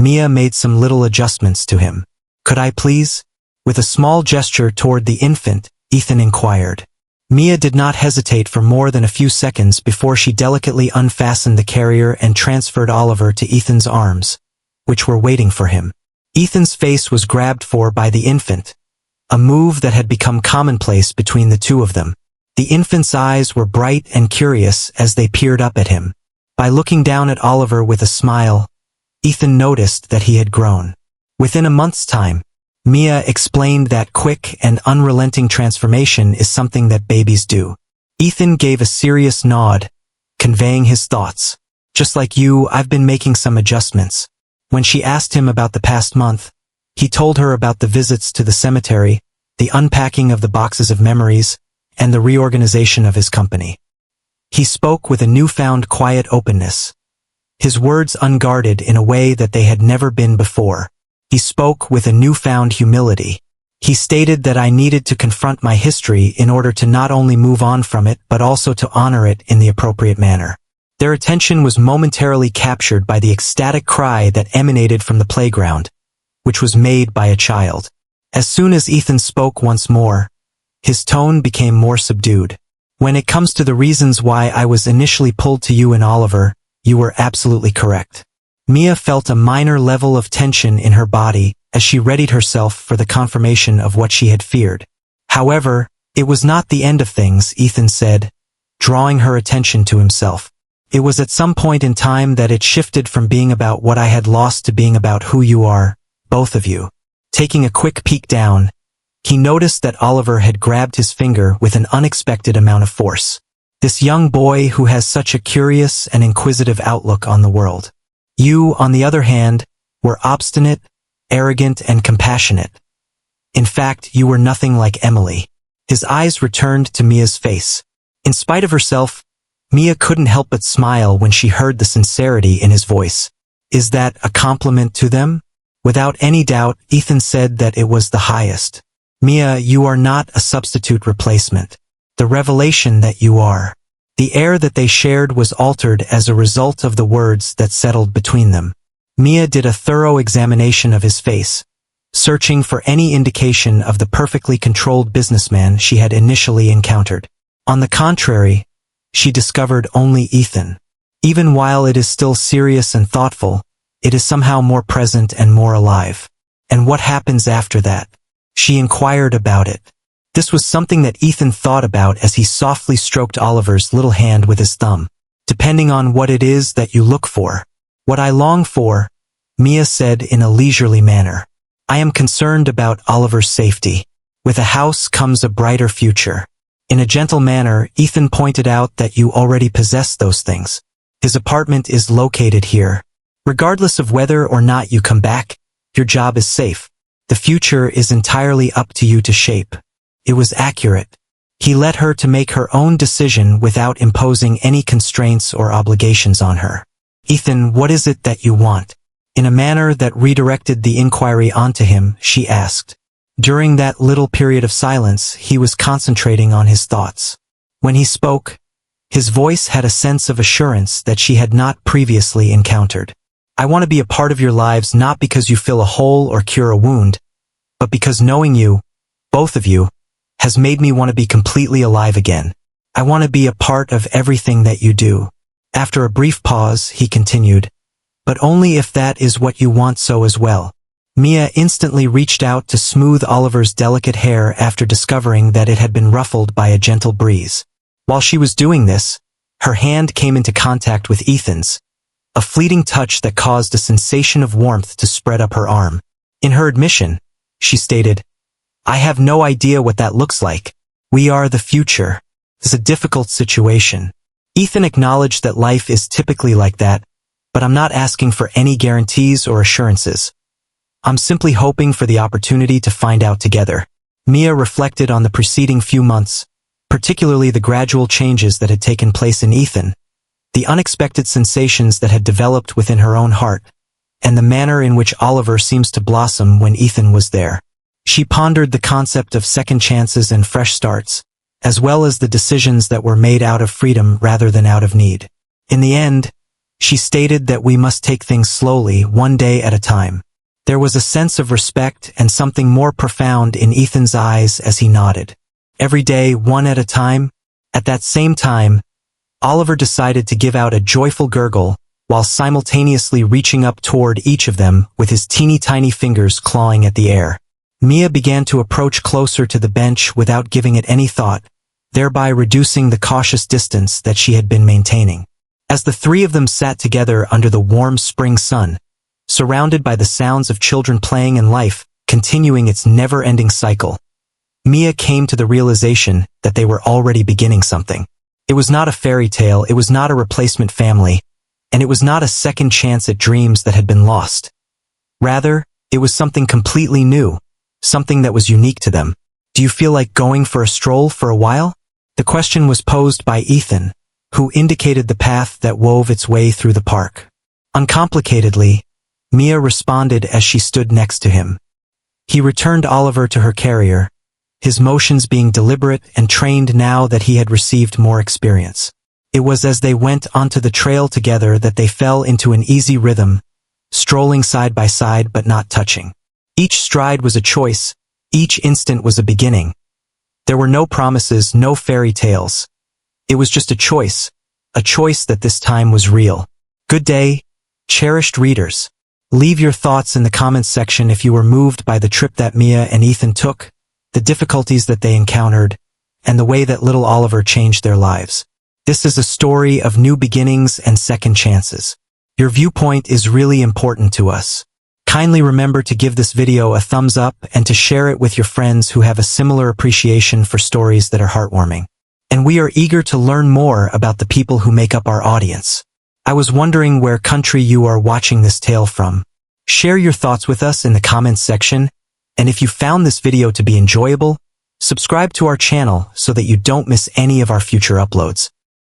Mia made some little adjustments to him. "Could I please?" With a small gesture toward the infant, Ethan inquired. Mia did not hesitate for more than a few seconds before she delicately unfastened the carrier and transferred Oliver to Ethan's arms, which were waiting for him. Ethan's face was grabbed for by the infant, a move that had become commonplace between the two of them. The infant's eyes were bright and curious as they peered up at him. By looking down at Oliver with a smile, Ethan noticed that he had grown. Within a month's time, Mia explained that quick and unrelenting transformation is something that babies do. Ethan gave a serious nod, conveying his thoughts. "Just like you, I've been making some adjustments." When she asked him about the past month, he told her about the visits to the cemetery, the unpacking of the boxes of memories, and the reorganization of his company. He spoke with a newfound quiet openness, his words unguarded in a way that they had never been before. He spoke with a newfound humility. He stated that I needed to confront my history in order to not only move on from it but also to honor it in the appropriate manner. Their attention was momentarily captured by the ecstatic cry that emanated from the playground, which was made by a child. As soon as Ethan spoke once more, his tone became more subdued. "When it comes to the reasons why I was initially pulled to you and Oliver, you were absolutely correct." Mia felt a minor level of tension in her body as she readied herself for the confirmation of what she had feared. However, it was not the end of things, Ethan said, drawing her attention to himself. "It was at some point in time that it shifted from being about what I had lost to being about who you are, both of you." Taking a quick peek down, he noticed that Oliver had grabbed his finger with an unexpected amount of force. This young boy who has such a curious and inquisitive outlook on the world. You, on the other hand, were obstinate, arrogant, and compassionate. In fact, you were nothing like Emily. His eyes returned to Mia's face. In spite of herself, Mia couldn't help but smile when she heard the sincerity in his voice. "Is that a compliment to them?" Without any doubt, Ethan said that it was the highest. "Mia, you are not a substitute replacement. The revelation that you are." The air that they shared was altered as a result of the words that settled between them. Mia did a thorough examination of his face, searching for any indication of the perfectly controlled businessman she had initially encountered. On the contrary, she discovered only Ethan. Even while it is still serious and thoughtful, it is somehow more present and more alive. "And what happens after that?" She inquired about it. This was something that Ethan thought about as he softly stroked Oliver's little hand with his thumb. "Depending on what it is that you look for." "What I long for," Mia said in a leisurely manner. "I am concerned about Oliver's safety. With a house comes a brighter future." In a gentle manner, Ethan pointed out that you already possess those things. His apartment is located here. Regardless of whether or not you come back, your job is safe. The future is entirely up to you to shape. It was accurate. He let her to make her own decision without imposing any constraints or obligations on her. "Ethan, what is it that you want?" In a manner that redirected the inquiry onto him, she asked. During that little period of silence, he was concentrating on his thoughts. When he spoke, his voice had a sense of assurance that she had not previously encountered. "I want to be a part of your lives not because you fill a hole or cure a wound, but because knowing you, both of you, has made me want to be completely alive again. I want to be a part of everything that you do." After a brief pause, he continued, "But only if that is what you want so as well." Mia instantly reached out to smooth Oliver's delicate hair after discovering that it had been ruffled by a gentle breeze. While she was doing this, her hand came into contact with Ethan's, a fleeting touch that caused a sensation of warmth to spread up her arm. In her admission, she stated, "I have no idea what that looks like. We are the future. It's a difficult situation." Ethan acknowledged that life is typically like that, but I'm not asking for any guarantees or assurances. I'm simply hoping for the opportunity to find out together. Mia reflected on the preceding few months, particularly the gradual changes that had taken place in Ethan, the unexpected sensations that had developed within her own heart, and the manner in which Oliver seems to blossom when Ethan was there. She pondered the concept of second chances and fresh starts, as well as the decisions that were made out of freedom rather than out of need. In the end, She stated that we must take things slowly, one day at a time. There was a sense of respect and something more profound in Ethan's eyes as he nodded. Every day, one at a time. At that same time, Oliver decided to give out a joyful gurgle while simultaneously reaching up toward each of them with his teeny-tiny fingers clawing at the air. Mia began to approach closer to the bench without giving it any thought, thereby reducing the cautious distance that she had been maintaining. As the three of them sat together under the warm spring sun, surrounded by the sounds of children playing and life continuing its never-ending cycle, Mia came to the realization that they were already beginning something. It was not a fairy tale, it was not a replacement family, and it was not a second chance at dreams that had been lost. Rather, it was something completely new, something that was unique to them. Do you feel like going for a stroll for a while? The question was posed by Ethan, who indicated the path that wove its way through the park. Uncomplicatedly, Mia responded as she stood next to him. He returned Oliver to her carrier, his motions being deliberate and trained now that he had received more experience. It was as they went onto the trail together that they fell into an easy rhythm, strolling side by side but not touching. Each stride was a choice, each instant was a beginning. There were no promises, no fairy tales. It was just a choice that this time was real. Good day, cherished readers. Leave your thoughts in the comments section if you were moved by the trip that Mia and Ethan took, the difficulties that they encountered, and the way that little Oliver changed their lives. This is a story of new beginnings and second chances. Your viewpoint is really important to us. Kindly remember to give this video a thumbs up and to share it with your friends who have a similar appreciation for stories that are heartwarming. And we are eager to learn more about the people who make up our audience. I was wondering where country you are watching this tale from. Share your thoughts with us in the comments section, and if you found this video to be enjoyable, subscribe to our channel so that you don't miss any of our future uploads.